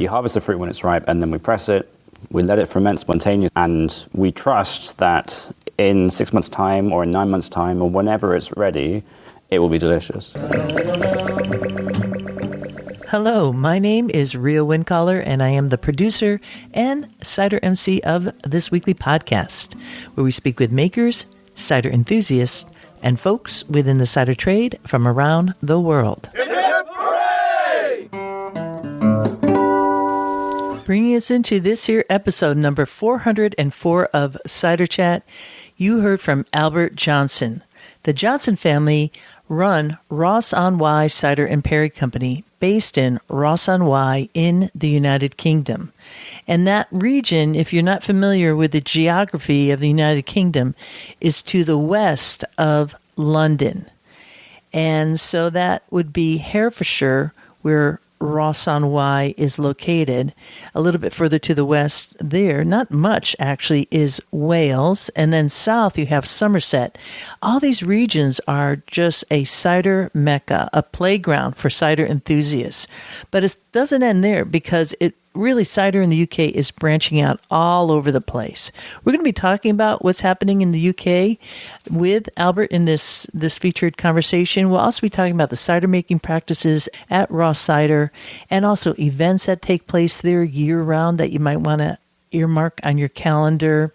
You harvest the fruit when it's ripe, and then we press it. We let it ferment spontaneously, and we trust that in 6 months' time or in 9 months' time or whenever it's ready, it will be delicious. Hello, my name is Ria Windcaller, and I am the producer and cider MC of this weekly podcast, where we speak with makers, cider enthusiasts, and folks within the cider trade from around the world. Hip, hip, hooray! Bringing us into this here episode number 404 of Cider Chat, you heard from Albert Johnson. The Johnson family run Ross-on-Wye Cider and Perry Company, based in Ross-on-Wye in the United Kingdom. And that region, if you're not familiar with the geography of the United Kingdom, is to the west of London. And so that would be Herefordshire, where Ross-on-Wye is located. A little bit further to the west there, not much actually, is Wales. And then south you have Somerset. All these regions are just a cider mecca, a playground for cider enthusiasts. But it doesn't end there, because cider in the UK is branching out all over the place. We're going to be talking about what's happening in the UK with Albert in this featured conversation. We'll also be talking about the cider making practices at Ross Cider, and also events that take place there year-round that you might want to earmark on your calendar.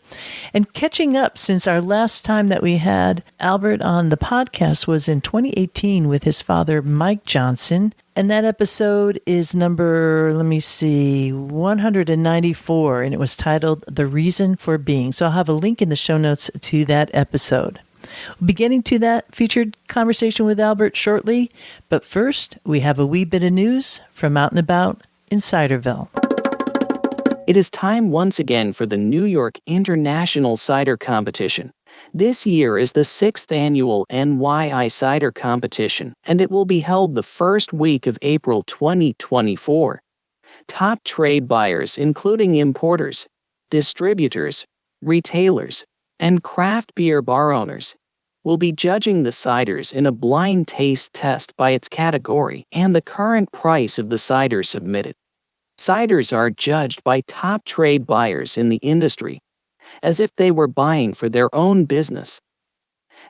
And catching up, since our last time that we had Albert on the podcast was in 2018 with his father, Mike Johnson. And that episode is number, 194, and it was titled The Reason for Being. So I'll have a link in the show notes to that episode. We'll be getting to that featured conversation with Albert shortly, but first, we have a wee bit of news from out and about in Ciderville. It is time once again for the New York International Cider Competition. This year is the 6th annual NYI Cider Competition, and it will be held the first week of April 2024. Top trade buyers, including importers, distributors, retailers, and craft beer bar owners, will be judging the ciders in a blind taste test by its category and the current price of the cider submitted. Ciders are judged by top trade buyers in the industry, as if they were buying for their own business.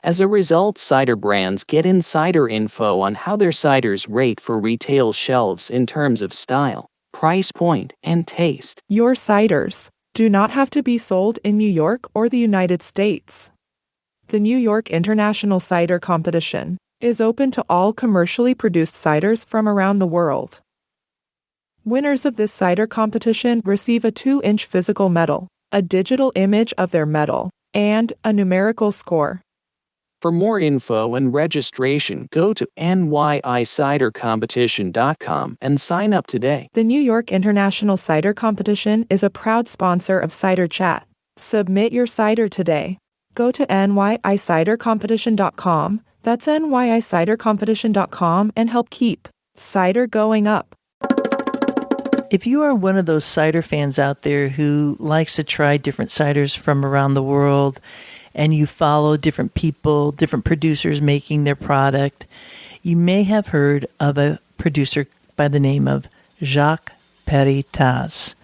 As a result, cider brands get insider info on how their ciders rate for retail shelves in terms of style, price point, and taste. Your ciders do not have to be sold in New York or the United States. The New York International Cider Competition is open to all commercially produced ciders from around the world. Winners of this cider competition receive a 2-inch physical medal, a digital image of their medal, and a numerical score. For more info and registration, go to nyicidercompetition.com and sign up today. The New York International Cider Competition is a proud sponsor of Cider Chat. Submit your cider today. Go to nyicidercompetition.com, that's nyicidercompetition.com, and help keep cider going up. If you are one of those cider fans out there who likes to try different ciders from around the world, and you follow different people, different producers making their product, you may have heard of a producer by the name of Jacques Perry Pears.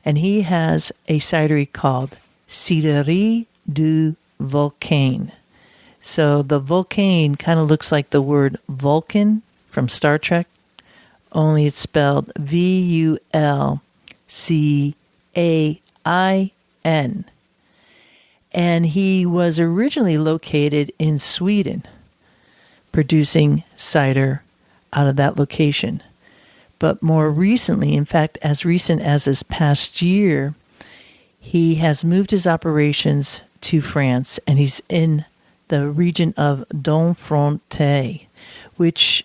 And he has a cidery called Ciderie du Vulcain. So the Vulcain kind of looks like the word Vulcan from Star Trek, only it's spelled Vulcain. And he was originally located in Sweden, producing cider out of that location. But more recently, in fact, as recent as this past year, he has moved his operations to France, and he's in the region of Domfronte, which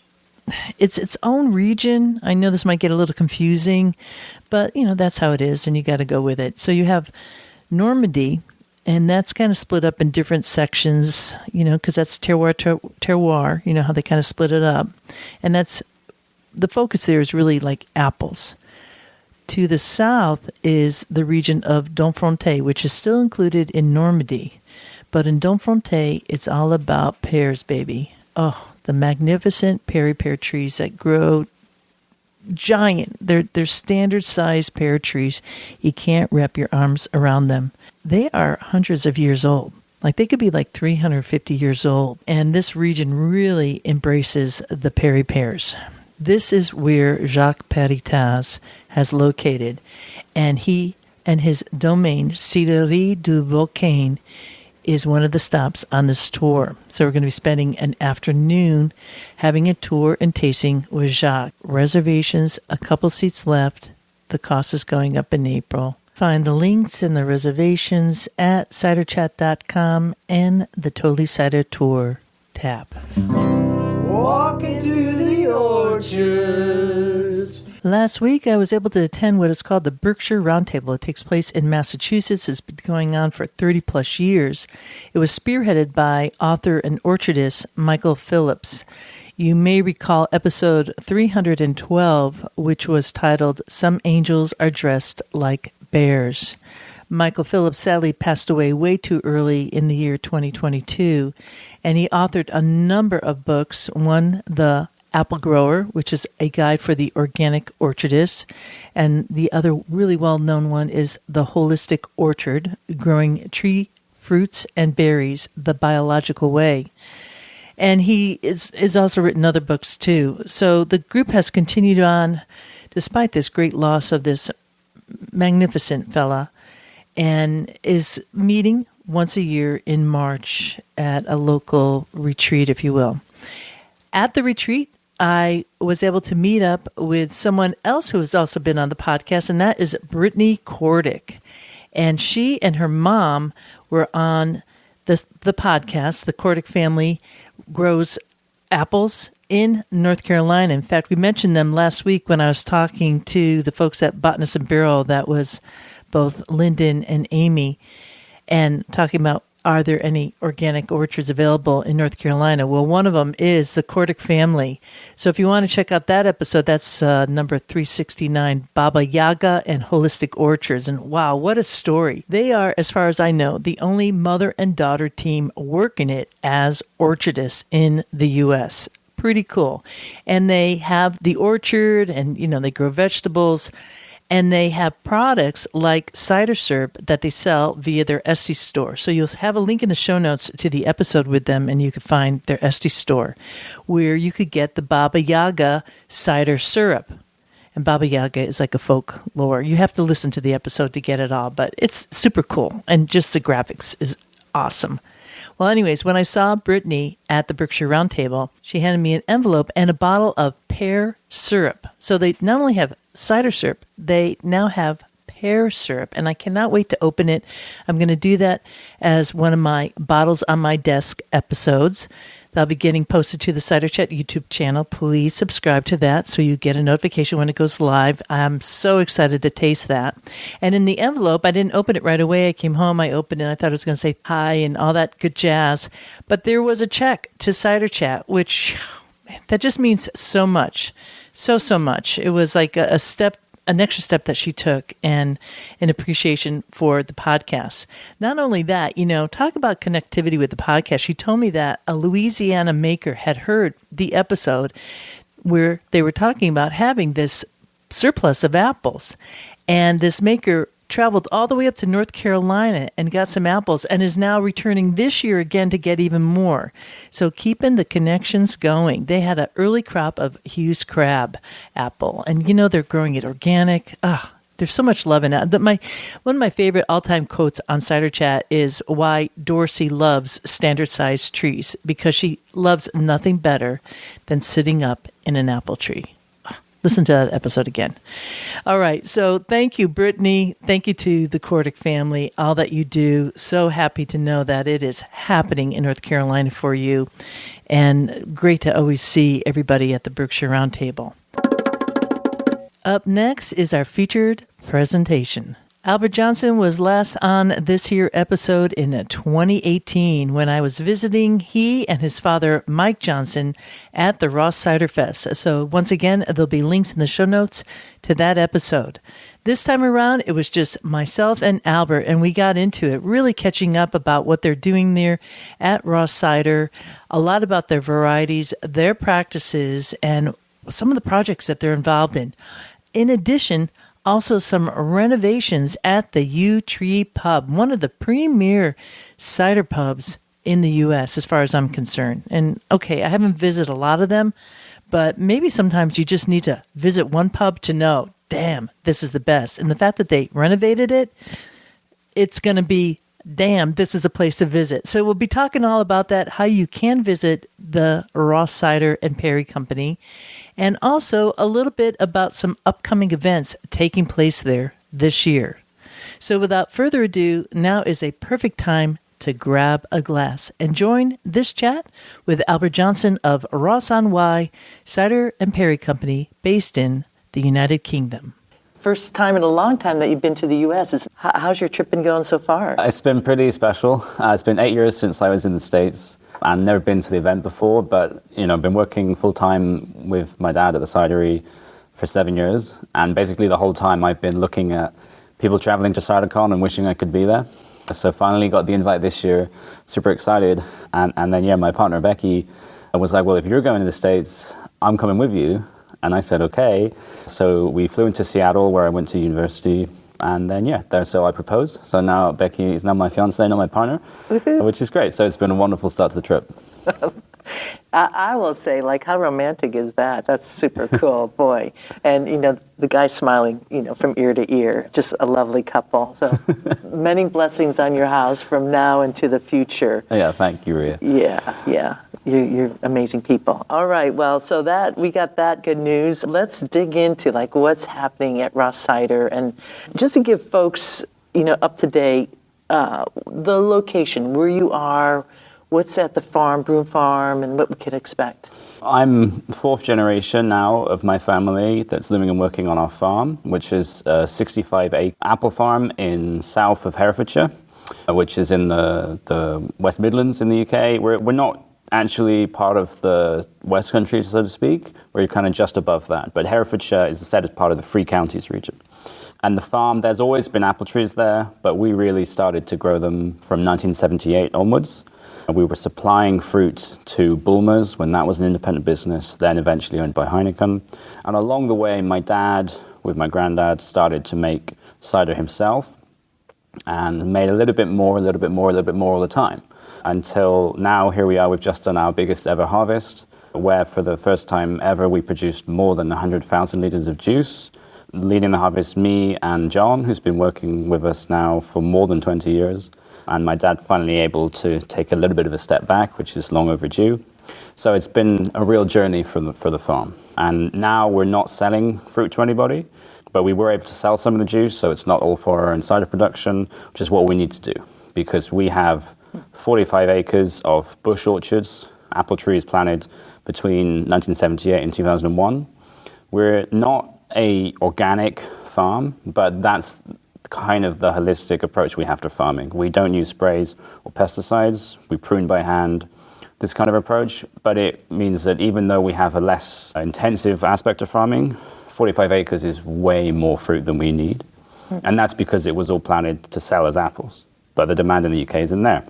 it's its own region. I know this might get a little confusing, but, that's how it is, and you got to go with it. So you have Normandy, and that's kind of split up in different sections, because that's terroir, how they kind of split it up. And that's, the focus there is really like apples. To the south is the region of Domfronte, which is still included in Normandy. But in Domfronte, it's all about pears, baby. Oh, the magnificent Perry pear trees that grow giant. They're standard sized pear trees. You can't wrap your arms around them. They are hundreds of years old. Like they could be like 350 years old. And this region really embraces the Perry Pears. This is where Jacques Peritas has located. And he and his domain, Ciderie du Volcain, is one of the stops on this tour. So we're going to be spending an afternoon having a tour and tasting with Jacques. Reservations, a couple seats left. The cost is going up in April. Find the links and the reservations at ciderchat.com and the Totally Cider Tour tab. Walking through the orchards. Last week, I was able to attend what is called the Berkshire Roundtable. It takes place in Massachusetts. It's been going on for 30-plus years. It was spearheaded by author and orchardist Michael Phillips. You may recall episode 312, which was titled, Some Angels Are Dressed Like Bears. Michael Phillips sadly passed away way too early in the year 2022, and he authored a number of books. One, The Apple Grower, which is a guide for the organic orchardist, and the other really well-known one is The Holistic Orchard, Growing Tree Fruits and Berries the Biological Way. And he is also written other books too. So the group has continued on despite this great loss of this magnificent fella, and is meeting once a year in March at a local retreat, if you will. At the retreat, I was able to meet up with someone else who has also been on the podcast, and that is Brittany Cordick. And she and her mom were on the podcast. The Cordick family grows apples in North Carolina. In fact, we mentioned them last week when I was talking to the folks at Botanist and Barrel. That was both Lyndon and Amy, and talking about, are there any organic orchards available in North Carolina? Well, one of them is the Cordick family. So if you want to check out that episode, that's number 369, Baba Yaga and Holistic Orchards. And wow, what a story. They are, as far as I know, the only mother and daughter team working it as orchardists in the U.S. Pretty cool. And they have the orchard, and, they grow vegetables. And they have products like cider syrup that they sell via their Etsy store. So you'll have a link in the show notes to the episode with them, and you can find their Etsy store where you could get the Baba Yaga cider syrup. And Baba Yaga is like a folklore. You have to listen to the episode to get it all, but it's super cool. And just the graphics is awesome. Well, anyways, when I saw Brittany at the Berkshire Roundtable, she handed me an envelope and a bottle of pear syrup. So they not only have cider syrup, they now have pear syrup, and I cannot wait to open it. I'm going to do that as one of my Bottles on My Desk episodes. They'll be getting posted to the Cider Chat YouTube channel. Please subscribe to that so you get a notification when it goes live. I'm so excited to taste that. And in the envelope, I didn't open it right away. I came home, I opened it, and I thought it was going to say hi and all that good jazz. But there was a check to Cider Chat, which that just means so much. So much. It was like an extra step that she took, and an appreciation for the podcast. Not only that, talk about connectivity with the podcast. She told me that a Louisiana maker had heard the episode where they were talking about having this surplus of apples. And this maker traveled all the way up to North Carolina and got some apples, and is now returning this year again to get even more. So keeping the connections going. They had an early crop of Hughes crab apple, and they're growing it organic. There's so much love in it. One of my favorite all-time quotes on Cider Chat is why Dorsey loves standard-sized trees, because she loves nothing better than sitting up in an apple tree. Listen to that episode again. All right. So thank you, Brittany. Thank you to the Cordick family, all that you do. So happy to know that it is happening in North Carolina for you. And great to always see everybody at the Berkshire Roundtable. Up next is our featured presentation. Albert Johnson was last on this here episode in 2018 when I was visiting he and his father, Mike Johnson, at the Ross Cider Fest. So once again, there'll be links in the show notes to that episode. This time around, it was just myself and Albert, and we got into it, really catching up about what they're doing there at Ross Cider, a lot about their varieties, their practices, and some of the projects that they're involved in. In addition, also some renovations at the Yew Tree Pub, one of the premier cider pubs in the U.S. as far as I'm concerned. And okay, I haven't visited a lot of them, but maybe sometimes you just need to visit one pub to know, damn, this is the best. And the fact that they renovated it, it's going to be, damn, this is a place to visit. So we'll be talking all about that, how you can visit the Ross Cider and Perry Company, and also a little bit about some upcoming events taking place there this year. So without further ado, now is a perfect time to grab a glass and join this chat with Albert Johnson of Ross on Wye Cider and Perry Company, based in the United Kingdom. First time in a long time that you've been to the U.S. How's your trip been going so far? It's been pretty special. It's been 8 years since I was in the States. I've never been to the event before, but I've been working full-time with my dad at the cidery for 7 years. And basically the whole time I've been looking at people traveling to CiderCon and wishing I could be there. So finally got the invite this year, super excited. And then, my partner Becky was like, well, if you're going to the States, I'm coming with you. And I said, okay. So we flew into Seattle, where I went to university. And then, so I proposed. So now Becky is now my fiancée, now my partner, which is great. So it's been a wonderful start to the trip. I will say, how romantic is that? That's super cool, boy. And, the guy smiling, from ear to ear, just a lovely couple. So many blessings on your house from now into the future. Yeah, thank you, Ria. Yeah. You're amazing people. All right, well, so we got that good news. Let's dig into what's happening at Ross Cider, and just to give folks, up to date, the location, where you are, what's at the farm, Broom Farm, and what we could expect. I'm fourth generation now of my family that's living and working on our farm, which is a 65-acre apple farm in south of Herefordshire, which is in the West Midlands in the UK. We're not actually part of the West Country, so to speak. We're kind of just above that. But Herefordshire is instead as part of the Three Counties region. And the farm, there's always been apple trees there, but we really started to grow them from 1978 onwards. We were supplying fruit to Bulmers when that was an independent business, then eventually owned by Heineken. And along the way, my dad, with my granddad, started to make cider himself and made a little bit more all the time. Until now, here we are, we've just done our biggest ever harvest, where for the first time ever, we produced more than 100,000 litres of juice. Leading the harvest, me and John, who's been working with us now for more than 20 years. And my dad finally able to take a little bit of a step back, which is long overdue. So it's been a real journey for the farm. And now we're not selling fruit to anybody, but we were able to sell some of the juice, so it's not all for our own cider production, which is what we need to do, because we have 45 acres of bush orchards, apple trees planted between 1978 and 2001. We're not a organic farm, but that's kind of the holistic approach we have to farming. We don't use sprays or pesticides. We prune by hand, this kind of approach. But it means that even though we have a less intensive aspect of farming, 45 acres is way more fruit than we need. And that's because it was all planted to sell as apples. But the demand in the UK isn't there.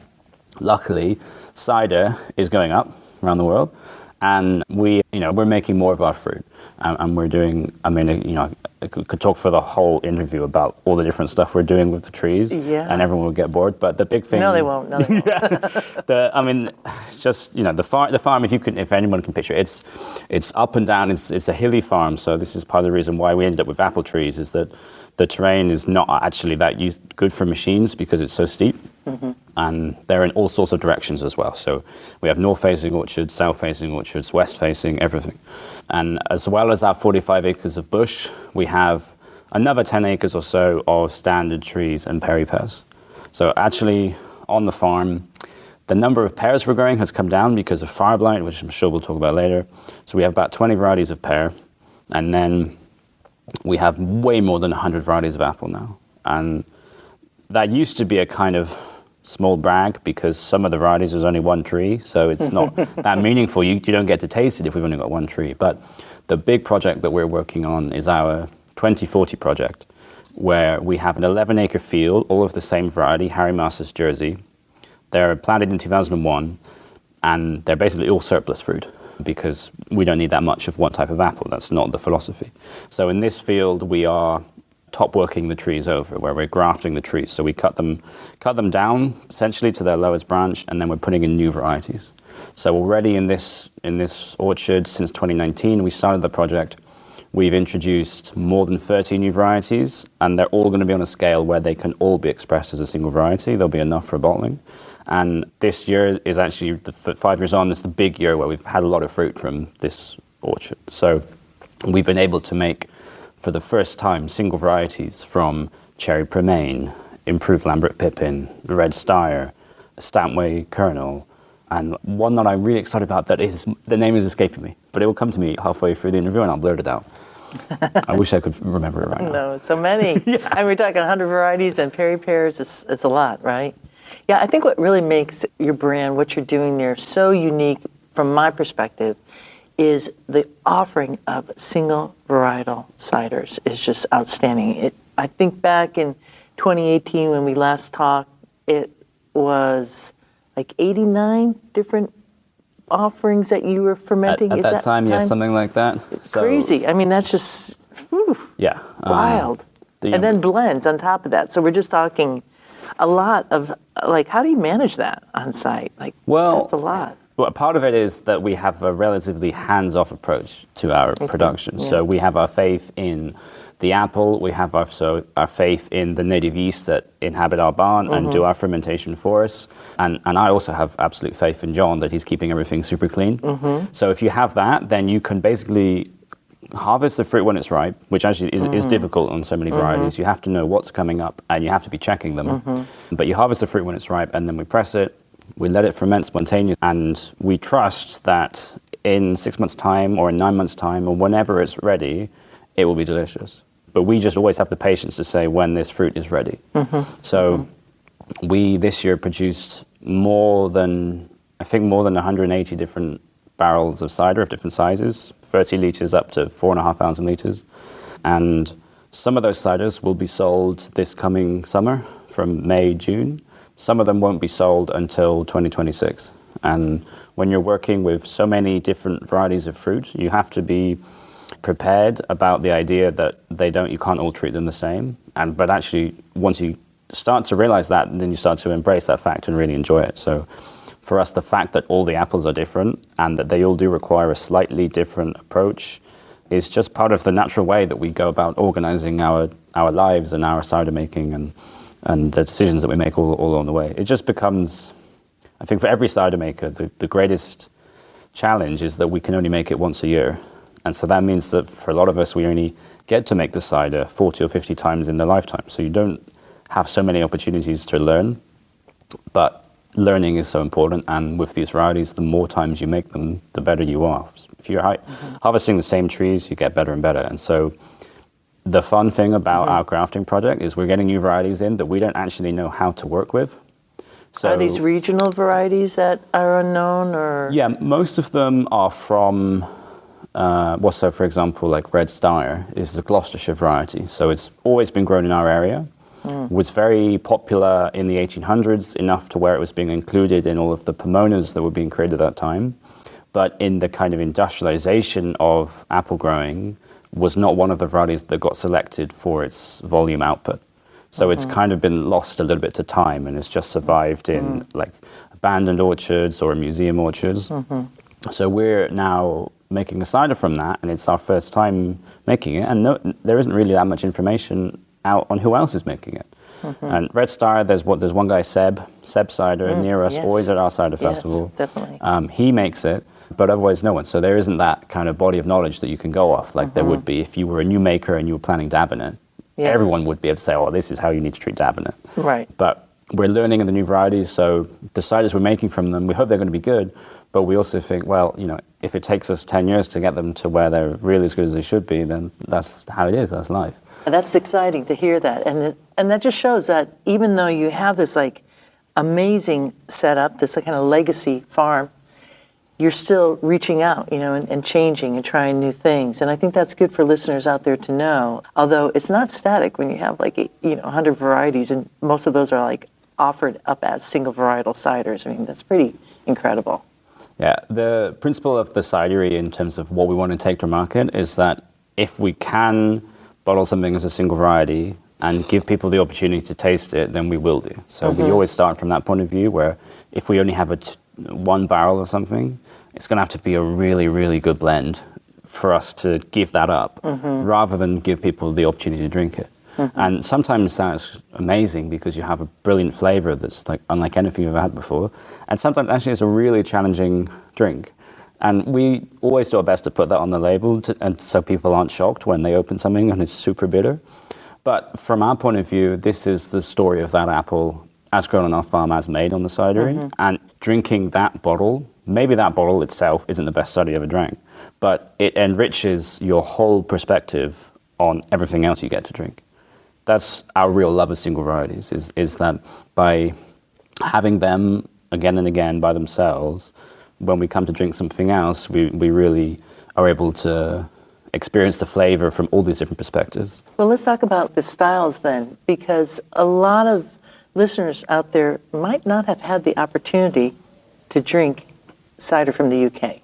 Luckily, cider is going up around the world. And we're making more of our fruit, and we're doing. I could talk for the whole interview about all the different stuff we're doing with the trees, and everyone will get bored. But the big thing. No, they won't. It's just the farm. If anyone can picture it, it's up and down. It's a hilly farm, so this is part of the reason why we ended up with apple trees. Is that the terrain is not actually that good for machines because it's so steep. Mm-hmm. And they're in all sorts of directions as well. So we have north-facing orchards, south-facing orchards, west-facing, everything. And as well as our 45 acres of bush, we have another 10 acres or so of standard trees and Perry Pears. So actually, on the farm, the number of pears we're growing has come down because of fire blight, which I'm sure we'll talk about later. So we have about 20 varieties of pear, and then we have way more than 100 varieties of apple now. And that used to be a kind of small brag because some of the varieties there's only one tree, so it's not that meaningful. You don't get to taste it if we've only got one tree. But the big project that we're working on is our 2040 project, where we have an 11-acre field, all of the same variety, Harry Masters Jersey. They're planted in 2001, and they're basically all surplus fruit. because we don't need that much of one type of apple. That's not the philosophy. So in this field, we are top working the trees over, where we're grafting the trees. So we cut them down essentially to their lowest branch, and then we're putting in new varieties. So already in this orchard since 2019, we started the project. We've introduced more than 30 new varieties, and they're all going to be on a scale where they can all be expressed as a single variety. There'll be enough for bottling. And this year is actually, 5 years on, it's the big year where we've had a lot of fruit from this orchard. So we've been able to make, for the first time, single varieties from Cherry Premain, Improved Lambert Pippin, Red Styre, Stantway Kernel, and one that I'm really excited about that is, the name is escaping me, but it will come to me halfway through the interview and I'll blurt it out. I wish I could remember it right now. No, so many. Yeah. And we're talking 100 varieties, and Perry Pears is a lot, right? Yeah, I think what really makes your brand, what you're doing there, so unique from my perspective is the offering of single varietal ciders is just outstanding. I think back in 2018 when we last talked, it was like 89 different offerings that you were fermenting. At that time, yeah, something like that. It's crazy. I mean, that's just yeah, wild. And then blends on top of that. So we're just talking a lot of, like, how do you manage that on site? Like, well, that's a lot. Well, part of it is that we have a relatively hands-off approach to our production. Yeah. So we have our faith in the apple, we have our faith in the native yeast that inhabit our barn and do our fermentation for us. And I also have absolute faith in John that he's keeping everything super clean. So if you have that, then you can basically harvest the fruit when it's ripe, which actually is difficult on so many varieties. You have to know what's coming up and you have to be checking them. But you harvest the fruit when it's ripe and then we press it, we let it ferment spontaneously, and we trust that in 6 months' time or in 9 months' time or whenever it's ready, it will be delicious. But we just always have the patience to say when this fruit is ready. So we this year produced more than 180 different barrels of cider of different sizes, 30 litres up to 4,500 litres. And some of those ciders will be sold this coming summer from May, June. Some of them won't be sold until 2026. And when you're working with so many different varieties of fruit, you have to be prepared about the idea that you can't all treat them the same. But actually, once you start to realize that, then you start to embrace that fact and really enjoy it. So for us, the fact that all the apples are different and that they all do require a slightly different approach is just part of the natural way that we go about organizing our lives and our cider making and the decisions that we make all along the way. It just becomes, I think for every cider maker, the greatest challenge is that we can only make it once a year. And so that means that for a lot of us, we only get to make the cider 40 or 50 times in their lifetime. So you don't have so many opportunities to learn, but learning is so important. And with these varieties, the more times you make them, the better you are. If you're harvesting the same trees, you get better and better. And so the fun thing about our grafting project is we're getting new varieties in that we don't actually know how to work with. So, are these regional varieties that are unknown, or? Yeah, most of them are from, so for example, like Red Styre is a Gloucestershire variety. So it's always been grown in our area. Was very popular in the 1800s, enough to where it was being included in all of the pomonas that were being created at that time. But in the kind of industrialization of apple growing, was not one of the varieties that got selected for its volume output. So it's kind of been lost a little bit to time, and it's just survived in like abandoned orchards or museum orchards. So we're now making a cider from that, and it's our first time making it, and there isn't really that much information out on who else is making it. And Red Styre, there's one guy, Seb Cider, near us, always at our cider festival. Definitely. He makes it, but otherwise no one. So there isn't that kind of body of knowledge that you can go off like there would be if you were a new maker and you were planning dab in it. Yeah. Everyone would be able to say, oh, this is how you need to treat dab in it. Right. But we're learning in the new varieties, so the ciders we're making from them, we hope they're going to be good, but we also think, well, if it takes us 10 years to get them to where they're really as good as they should be, then that's how it is, that's life. And that's exciting to hear that. And that just shows that even though you have this like amazing setup, this kind of legacy farm, you're still reaching out, and changing and trying new things. And I think that's good for listeners out there to know. Although it's not static when you have 100 varieties, and most of those are like offered up as single varietal ciders. I mean, that's pretty incredible. Yeah, the principle of the cidery in terms of what we want to take to market is that if we can bottle something as a single variety and give people the opportunity to taste it, then we will do. So we always start from that point of view where if we only have one barrel or something, it's going to have to be a really, really good blend for us to give that up rather than give people the opportunity to drink it. And sometimes that's amazing because you have a brilliant flavor that's like unlike anything you've ever had before. And sometimes actually it's a really challenging drink. And we always do our best to put that on the label and so people aren't shocked when they open something and it's super bitter. But from our point of view, this is the story of that apple as grown on our farm, as made on the cidery. And drinking that bottle, maybe that bottle itself isn't the best cider you ever drank, but it enriches your whole perspective on everything else you get to drink. That's our real love of single varieties, is that by having them again and again by themselves, when we come to drink something else, we really are able to experience the flavor from all these different perspectives. Well, let's talk about the styles then, because a lot of listeners out there might not have had the opportunity to drink cider from the UK.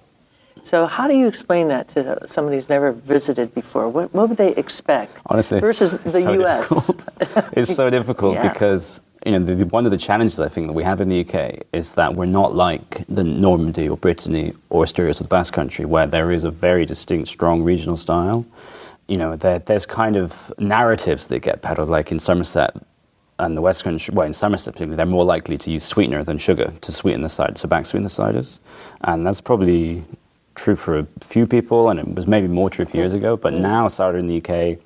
So how do you explain that to somebody who's never visited before? What would they expect? Honestly, versus the so US? Difficult. It's so difficult Yeah. because one of the challenges I think that we have in the UK is that we're not like the Normandy or Brittany or Asturias or the Basque Country, where there is a very distinct, strong regional style. There's kind of narratives that get peddled, like in Somerset and the West Country. Well, in Somerset particularly, they're more likely to use sweetener than sugar to sweeten the cider, to back sweeten the ciders, and that's probably true for a few people, and it was maybe more true a few years ago. But now cider in the UK,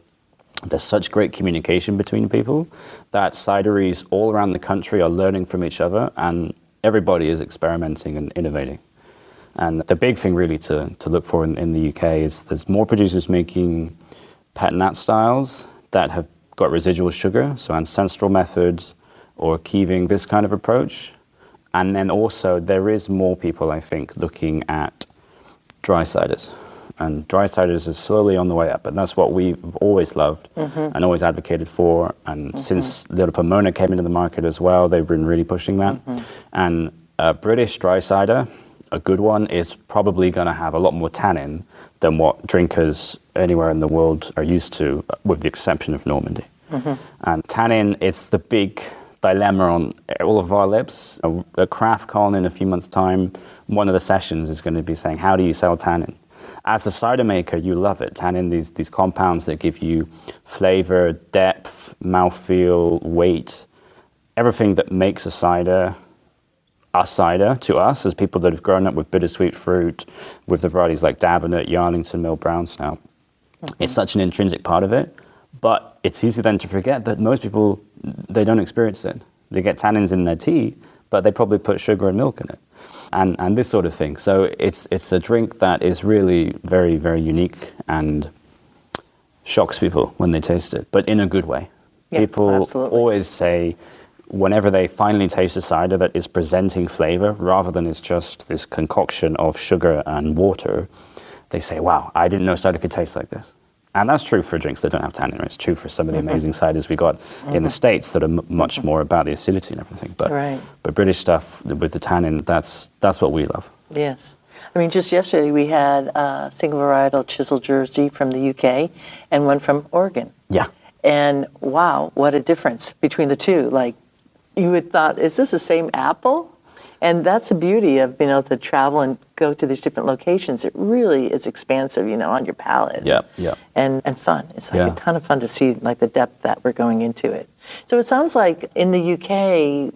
there's such great communication between people that cideries all around the country are learning from each other, and everybody is experimenting and innovating. And the big thing really to look for in the UK is there's more producers making pet nat styles that have got residual sugar, so ancestral methods or keeving, this kind of approach. And then also there is more people, I think, looking at dry ciders. And dry ciders is slowly on the way up, and that's what we've always loved and always advocated for. And since Little Pomona came into the market as well, they've been really pushing that. And British dry cider, a good one, is probably going to have a lot more tannin than what drinkers anywhere in the world are used to, with the exception of Normandy. And tannin, it's the big dilemma on all of our lips. A craft con in a few months' time, one of the sessions is going to be saying, how do you sell tannin? As a cider maker, you love it. Tannin, these compounds that give you flavor, depth, mouthfeel, weight, everything that makes a cider to us as people that have grown up with bittersweet fruit, with the varieties like Dabinet, Yarlington Mill, Brown Snout. It's such an intrinsic part of it, but it's easy then to forget that most people, they don't experience it. They get tannins in their tea, but they probably put sugar and milk in it, and this sort of thing. So it's a drink that is really very, very unique and shocks people when they taste it, but in a good way. Yeah, people absolutely. always say, whenever they finally taste a cider that is presenting flavor rather than is just this concoction of sugar and water, they say, wow, I didn't know cider could taste like this. And that's true for drinks that don't have tannin. It's true for some of the amazing ciders we got in the States that are much more about the acidity and everything. But British stuff with the tannin, that's what we love. Yes. I mean, just yesterday we had single varietal chisel Jersey from the UK and one from Oregon. Yeah. And wow, what a difference between the two. Like, you would thought, is this the same apple? And that's the beauty of being able to travel and go to these different locations. It really is expansive, on your palate. Yeah. And fun. It's like a ton of fun to see like the depth that we're going into it. So it sounds like in the UK,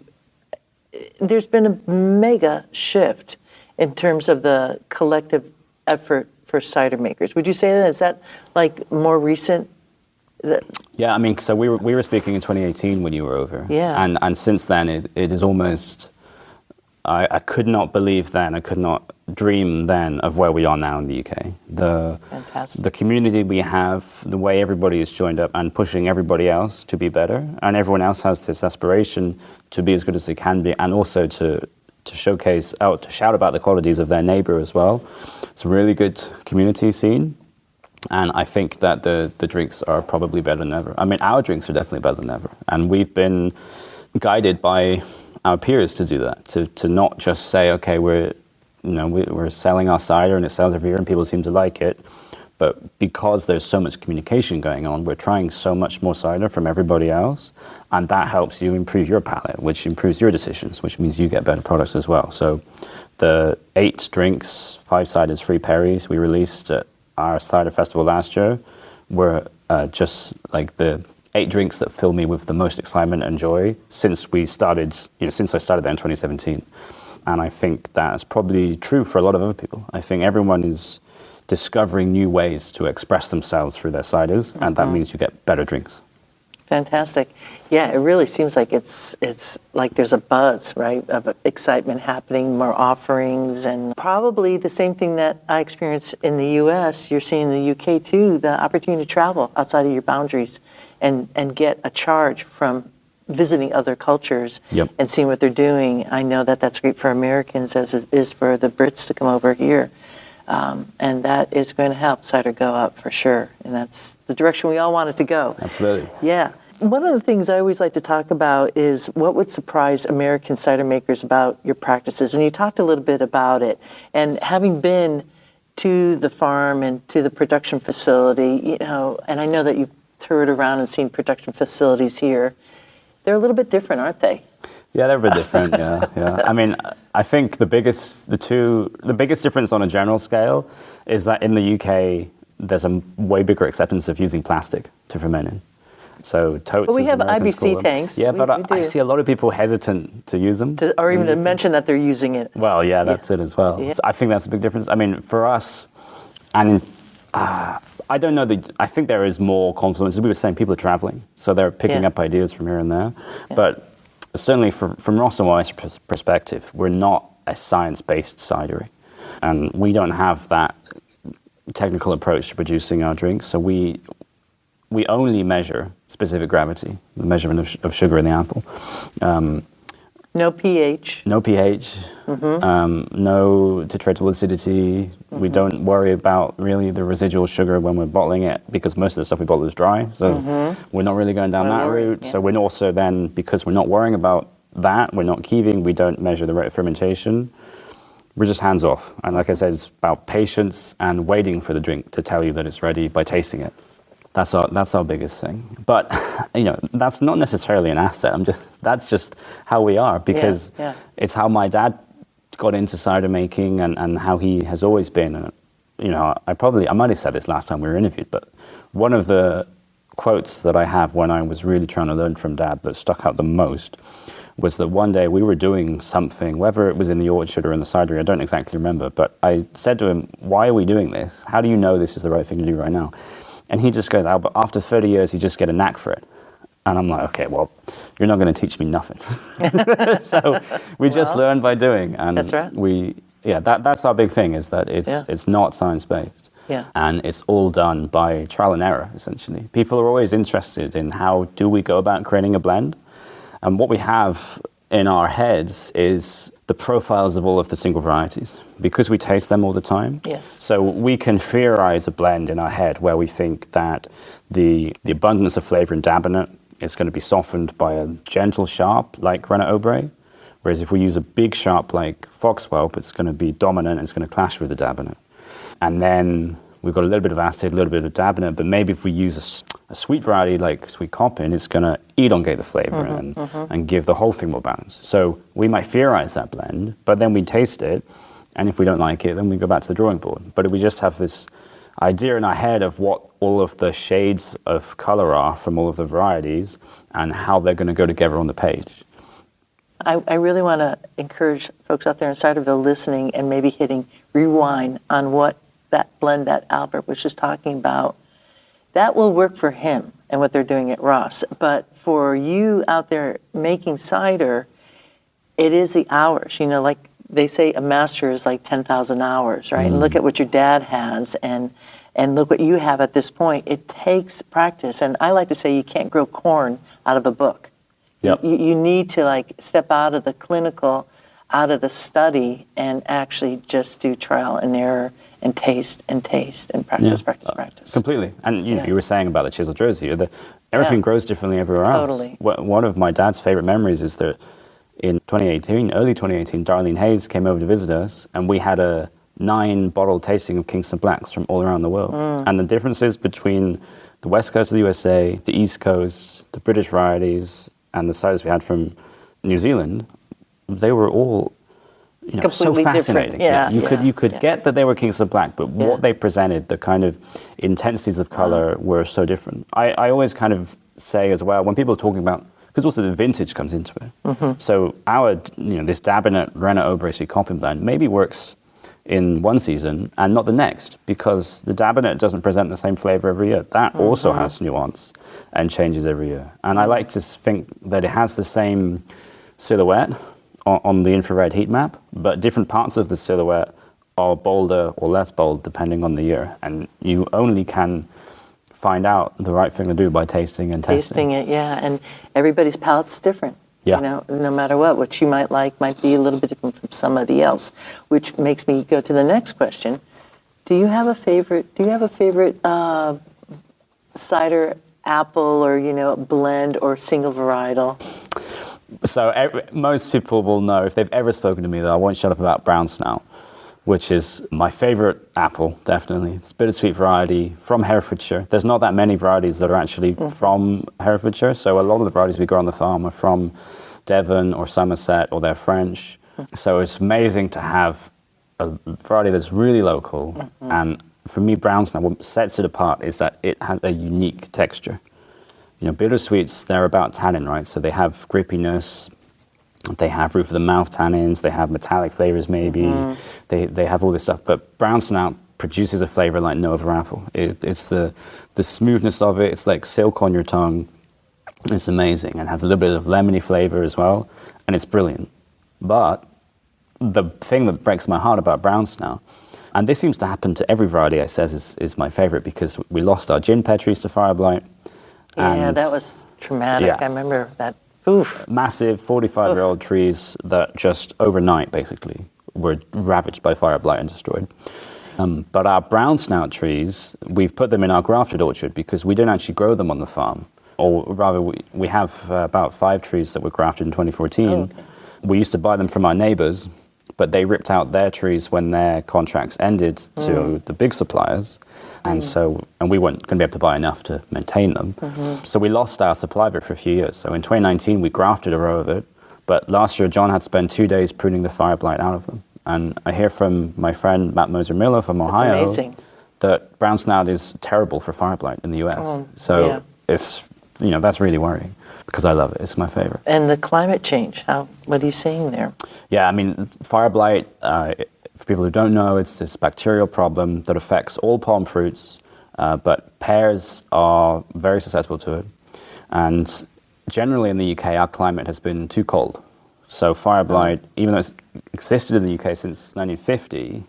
there's been a mega shift in terms of the collective effort for cider makers. Would you say that? Is that like more recent? Yeah, I mean, so we were speaking in 2018 when you were over. Yeah. And since then, it is almost, I could not believe then, I could not dream then of where we are now in the UK. Fantastic. The community we have, the way everybody is joined up and pushing everybody else to be better, and everyone else has this aspiration to be as good as they can be, and also to showcase, to shout about the qualities of their neighbor as well. It's a really good community scene. And I think that the drinks are probably better than ever. I mean, our drinks are definitely better than ever. And we've been guided by our peers to do that, to not just say, okay, we're we're selling our cider and it sells every year and people seem to like it. But because there's so much communication going on, we're trying so much more cider from everybody else, and that helps you improve your palate, which improves your decisions, which means you get better products as well. So the 8 drinks, 5 ciders, 3 Perrys we released at our cider festival last year were just like the 8 drinks that fill me with the most excitement and joy since I started there in 2017. And I think that's probably true for a lot of other people. I think everyone is discovering new ways to express themselves through their ciders, and that means you get better drinks. Fantastic. Yeah, it really seems like it's like there's a buzz, right, of excitement happening, more offerings, and probably the same thing that I experienced in the U.S., you're seeing in the U.K. too, the opportunity to travel outside of your boundaries and get a charge from visiting other cultures and seeing what they're doing. I know that that's great for Americans as it is for the Brits to come over here. And that is going to help cider go up for sure. And that's the direction we all want it to go. Absolutely. Yeah. One of the things I always like to talk about is what would surprise American cider makers about your practices. And you talked a little bit about it. And having been to the farm and to the production facility, and I know that you've toured around and seen production facilities here, they're a little bit different, aren't they? Yeah, they're a bit different. Yeah. I mean, I think the biggest difference on a general scale is that in the UK, there's a way bigger acceptance of using plastic to ferment in. So totes. But we have Americans call IBC them. tanks. Yeah, we I see a lot of people hesitant to use them, or even to mention that they're using it. Well, yeah, that's it as well. Yeah. So I think that's a big difference. I mean, for us, and I don't know I think there is more confluence. As we were saying, people are traveling, so they're picking up ideas from here and there. Yeah. But certainly from Ross and Wise perspective, we're not a science-based cidery. And we don't have that technical approach to producing our drinks. So we only measure specific gravity, the measurement of sugar in the apple. No pH. No pH. No titratable acidity. We don't worry about really the residual sugar when we're bottling it because most of the stuff we bottle is dry. So we're not really going down that route. Yeah. So we're also then, because we're not worrying about that, we're not keeving, we don't measure the rate of fermentation. We're just hands off. And like I said, it's about patience and waiting for the drink to tell you that it's ready by tasting it. That's our biggest thing. But that's not necessarily an asset. That's just how we are, because it's how my dad got into cider making and how he has always been. I might have said this last time we were interviewed, but one of the quotes that I have when I was really trying to learn from Dad that stuck out the most was that one day we were doing something, whether it was in the orchard or in the cidery, I don't exactly remember, but I said to him, "Why are we doing this? How do you know this is the right thing to do right now?" And he just goes, "Albert, after 30 years, you just get a knack for it." And I'm like, "Okay, well, you're not going to teach me nothing." So we just learn by doing. And that's right. That's our big thing, is that it's not science-based. Yeah. And it's all done by trial and error, essentially. People are always interested in how do we go about creating a blend. And what we have in our heads is the profiles of all of the single varieties, because we taste them all the time. Yes. So we can theorize a blend in our head where we think that the abundance of flavor in Dabinet is going to be softened by a gentle sharp like Grenat Aubrey, whereas if we use a big sharp like Foxwhelp, it's going to be dominant and it's going to clash with the Dabinet. And then we've got a little bit of acid, a little bit of Dabinet, but maybe if we use a sweet variety like Sweet Coppin, it's going to elongate the flavor and give the whole thing more balance. So we might theorize that blend, but then we taste it, and if we don't like it, then we go back to the drawing board. But we just have this idea in our head of what all of the shades of color are from all of the varieties and how they're going to go together on the page. I really want to encourage folks out there in Ciderville listening and maybe hitting rewind on what that blend that Albert was just talking about. That will work for him and what they're doing at Ross. But for you out there making cider, it is the hours. Like they say, a master is like 10,000 hours, right? And look at what your dad has, and look what you have at this point. It takes practice. And I like to say you can't grow corn out of a book. Yep. You need to step out of the clinical, out of the study, and actually just do trial and error and taste and practice. Completely. And you were saying about the chisel Jersey. Everything grows differently everywhere else. Totally. One of my dad's favorite memories is that in 2018, early 2018, Darlene Hayes came over to visit us, and we had a 9-bottle tasting of Kingston Blacks from all around the world. And the differences between the west coast of the USA, the east coast, the British varieties, and the ciders we had from New Zealand, they were all so Completely fascinating. different. You could get that they were Kingston Black, but what they presented, the kind of intensities of color were so different. I always kind of say as well, when people are talking about, because also the vintage comes into it. So our, this Dabinet Renner Obracey Coppin blend maybe works in one season and not the next, because the Dabinet doesn't present the same flavor every year. That also has nuance and changes every year. And I like to think that it has the same silhouette on the infrared heat map, but different parts of the silhouette are bolder or less bold depending on the year. And you only can find out the right thing to do by tasting and testing. Tasting it, and everybody's palate's different. Yeah. No matter what you might like might be a little bit different from somebody else, which makes me go to the next question. Do you have a favorite cider, apple, or blend or single varietal? So most people will know, if they've ever spoken to me, that I won't shut up about Brown Snout, which is my favorite apple, definitely. It's a bittersweet variety from Herefordshire. There's not that many varieties that are actually from Herefordshire, so a lot of the varieties we grow on the farm are from Devon or Somerset, or they're French. So it's amazing to have a variety that's really local. And for me, Brown Snout, what sets it apart is that it has a unique texture. Bittersweets, they're about tannin, right? So they have grippiness, they have roof of the mouth tannins, they have metallic flavors maybe, they have all this stuff. But Brown Snout produces a flavor like no other apple. It's the smoothness of it, it's like silk on your tongue. It's amazing, and has a little bit of lemony flavor as well, and it's brilliant. But the thing that breaks my heart about Brown Snout, and this seems to happen to every variety I says is my favorite, because we lost our gin pear trees to fire blight. Yeah, that was traumatic. Yeah. I remember that. Oof. Massive 45-year-old trees that just overnight, basically, were ravaged by fire blight and destroyed. But our Brown Snout trees, we've put them in our grafted orchard because we didn't actually grow them on the farm. Or rather, we have about 5 trees that were grafted in 2014. Oh, okay. We used to buy them from our neighbors, but they ripped out their trees when their contracts ended to the big suppliers. And we weren't going to be able to buy enough to maintain them. So we lost our supply of it for a few years. So in 2019, we grafted a row of it. But last year, John had to spend 2 days pruning the fire blight out of them. And I hear from my friend Matt Moser-Miller from Ohio that Brown Snout is terrible for fire blight in the US. It's, that's really worrying, because I love it. It's my favorite. And the climate change, what are you seeing there? Yeah, I mean, fire blight, for people who don't know, it's this bacterial problem that affects all palm fruits, but pears are very susceptible to it. And generally in the UK, our climate has been too cold. So fire blight, even though it's existed in the UK since 1950,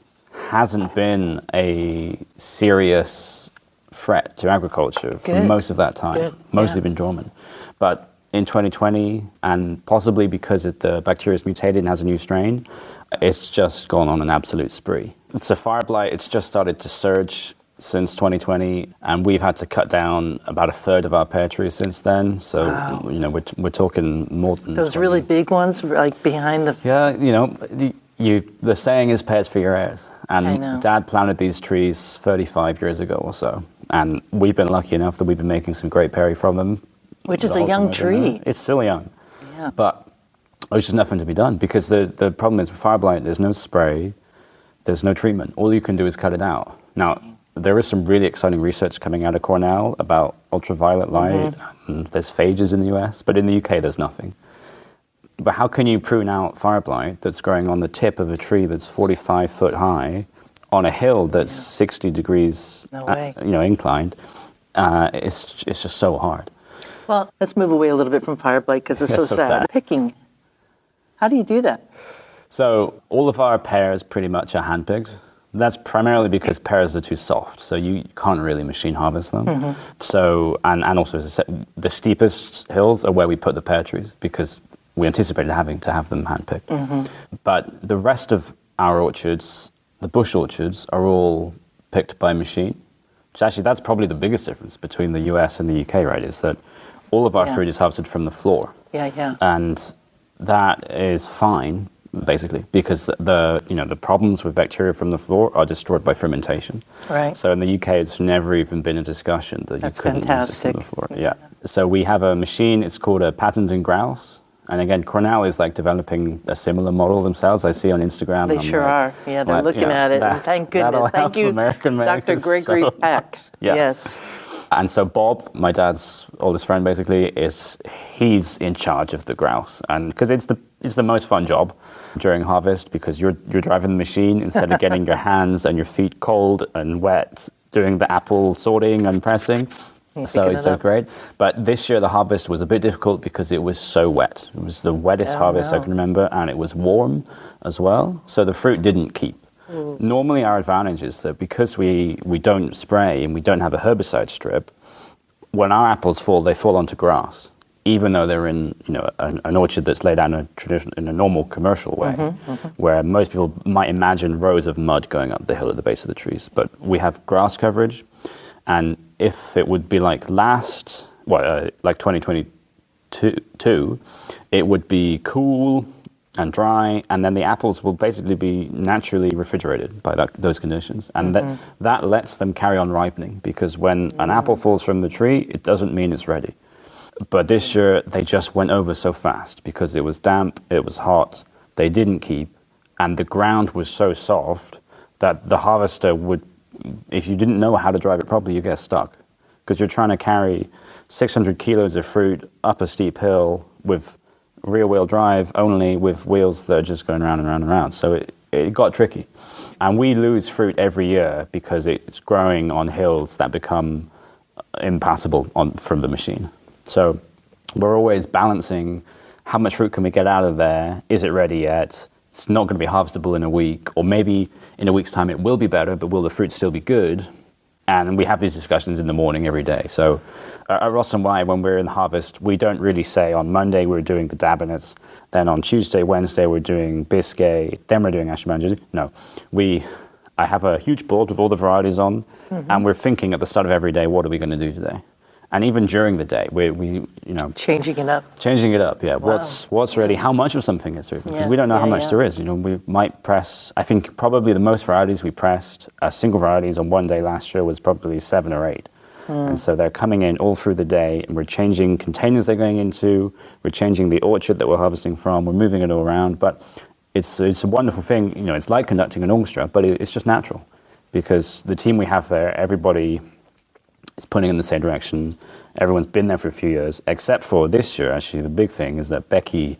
hasn't been a serious threat to agriculture for most of that time. Mostly been dormant. But in 2020, and possibly because the bacteria is mutated and has a new strain, it's just gone on an absolute spree. So fire blight, it's just started to surge since 2020, and we've had to cut down about a third of our pear trees since then. So, we're talking more than those 20. Really big ones, like behind the... Yeah, the saying is pears for your heirs. And Dad planted these trees 35 years ago or so. And we've been lucky enough that we've been making some great perry from them. Which is a young tree. It's still young. Yeah. But there's just nothing to be done, because the problem is with fire blight, there's no spray, there's no treatment. All you can do is cut it out. Now, there is some really exciting research coming out of Cornell about ultraviolet light, and there's phages in the US, but in the UK there's nothing. But how can you prune out fire blight that's growing on the tip of a tree that's 45 foot high on a hill that's 60 degrees inclined? It's just so hard. Well, let's move away a little bit from fire blight, because it's so sad. Picking. How do you do that? So all of our pears pretty much are hand-picked. That's primarily because pears are too soft, so you can't really machine harvest them. So, and also, as I said, the steepest hills are where we put the pear trees, because we anticipated having to have them hand-picked. But the rest of our orchards, the bush orchards, are all picked by machine. Which actually, that's probably the biggest difference between the US and the UK, right? Is that all of our fruit is harvested from the floor. Yeah. And that is fine, basically, because the problems with bacteria from the floor are destroyed by fermentation. Right. So in the UK, it's never even been a discussion that That's you couldn't use it from fantastic. the floor. Yeah. So we have a machine. It's called a patent and grouse. And again, Cornell is like developing a similar model themselves. I see on Instagram. They I'm sure like, are. Yeah, they're like, looking at it. And thank that'll goodness. Thank help you, American Dr. makers Gregory so Peck. much. Yes. And so Bob, my dad's oldest friend, basically, he's in charge of the grouse, and because it's the most fun job during harvest, because you're driving the machine instead of getting your hands and your feet cold and wet doing the apple sorting and pressing. So it's great. But this year the harvest was a bit difficult because it was so wet. It was the wettest harvest I can remember, and it was warm as well. So the fruit didn't keep. Normally our advantage is that because we don't spray and we don't have a herbicide strip, when our apples fall, they fall onto grass, even though they're in an orchard that's laid out in a normal commercial way, where most people might imagine rows of mud going up the hill at the base of the trees. But we have grass coverage, and if it would be like 2022, it would be cool and dry, and then the apples will basically be naturally refrigerated by those conditions. And that lets them carry on ripening, because when an apple falls from the tree, it doesn't mean it's ready. But this year, they just went over so fast because it was damp, it was hot, they didn't keep, and the ground was so soft that the harvester would, if you didn't know how to drive it properly, you get stuck. Because you're trying to carry 600 kilos of fruit up a steep hill with rear-wheel drive, only with wheels that are just going round and round and round. So it got tricky. And we lose fruit every year because it's growing on hills that become impassable from the machine. So we're always balancing how much fruit can we get out of there? Is it ready yet? It's not going to be harvestable in a week, or maybe in a week's time it will be better, but will the fruit still be good? And we have these discussions in the morning every day. So at Ross and Y, when we're in the harvest, we don't really say on Monday we're doing the Dabinets, then on Tuesday, Wednesday we're doing Biscay, then we're doing Ashburn. No, I have a huge board with all the varieties on, and we're thinking at the start of every day, what are we going to do today? And even during the day, we changing it up. Changing it up, yeah. Wow. What's ready? How much of something is there? Because we don't know how much there is. We might press. I think probably the most varieties we pressed, single varieties on one day last year, was probably 7 or 8. And so they're coming in all through the day, and we're changing containers they're going into. We're changing the orchard that we're harvesting from. We're moving it all around, but it's a wonderful thing. It's like conducting an orchestra, but it's just natural, because the team we have there, everybody is putting in the same direction. Everyone's been there for a few years, except for this year. Actually, the big thing is that Becky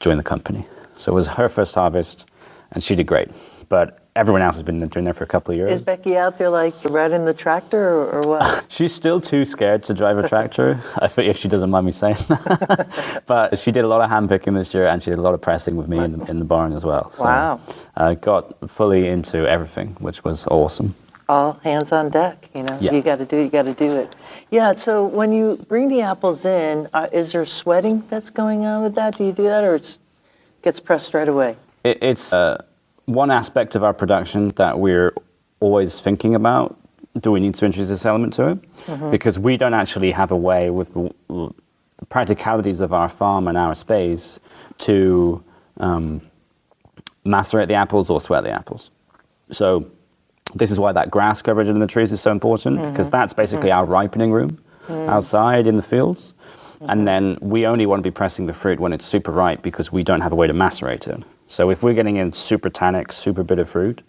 joined the company. So it was her first harvest, and she did great. But everyone else has been doing there for a couple of years. Is Becky out there like riding the tractor or what? She's still too scared to drive a tractor, if she doesn't mind me saying that. But she did a lot of hand picking this year, and she did a lot of pressing with me in the barn as well. So, wow. Got fully into everything, which was awesome. All hands on deck, Yeah. You got to do it. Yeah, so when you bring the apples in, is there sweating that's going on with that? Do you do that, or it gets pressed right away? It's one aspect of our production that we're always thinking about. Do we need to introduce this element to it? Because we don't actually have a way with the practicalities of our farm and our space to macerate the apples or sweat the apples. So this is why that grass coverage in the trees is so important, because that's basically our ripening room outside in the fields. And then we only want to be pressing the fruit when it's super ripe, because we don't have a way to macerate it. So if we're getting in super tannic, super bitter fruit,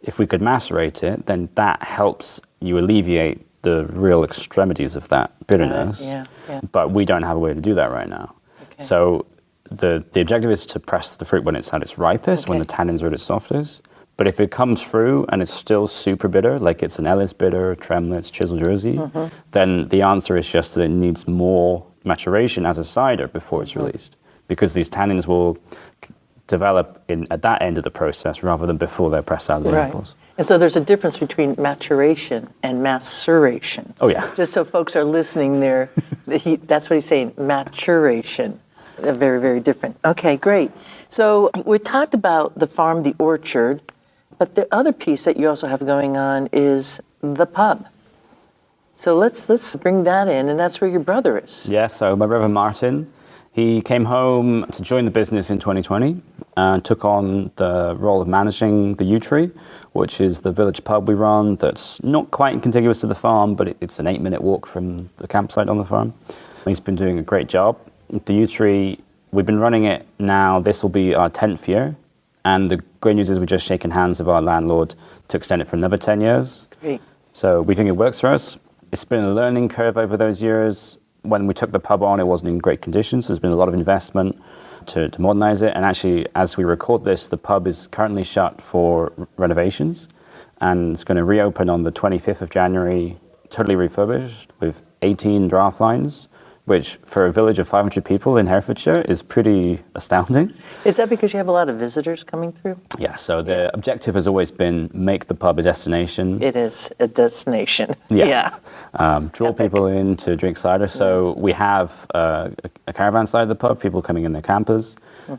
if we could macerate it, then that helps you alleviate the real extremities of that bitterness. Yeah. But we don't have a way to do that right now. Okay. So the objective is to press the fruit when it's at its ripest, when the tannins are at its softest. But if it comes through and it's still super bitter, like it's an Ellis bitter, Tremlets, Chisel Jersey, then the answer is just that it needs more maturation as a cider before it's released, because these tannins will develop at that end of the process rather than before they're pressed out of the apples. And so there's a difference between maturation and maceration. Oh, yeah. Just so folks are listening there, that's what he's saying, maturation. They're very, very different. Okay, great. So we talked about the farm, the orchard, but the other piece that you also have going on is the pub. So let's bring that in, and that's where your brother is. Yeah, so my brother Martin He came home to join the business in 2020 and took on the role of managing the Yew Tree, which is the village pub we run that's not quite contiguous to the farm, but it's an 8-minute walk from the campsite on the farm. He's been doing a great job. The Yew Tree, we've been running it now, this will be our 10th year. And the great news is we've just shaken hands with our landlord to extend it for another 10 years. Great. So we think it works for us. It's been a learning curve over those years. When we took the pub on, it wasn't in great conditions. There's been a lot of investment to modernize it. And actually, as we record this, the pub is currently shut for renovations. And it's going to reopen on the 25th of January, totally refurbished with 18 draft lines, which for a village of 500 people in Herefordshire is pretty astounding. Is that because you have a lot of visitors coming through? Yeah, so the objective has always been make the pub a destination. It is a destination. Yeah. Draw people in to drink cider. So we have a caravan side of the pub, people coming in their campers.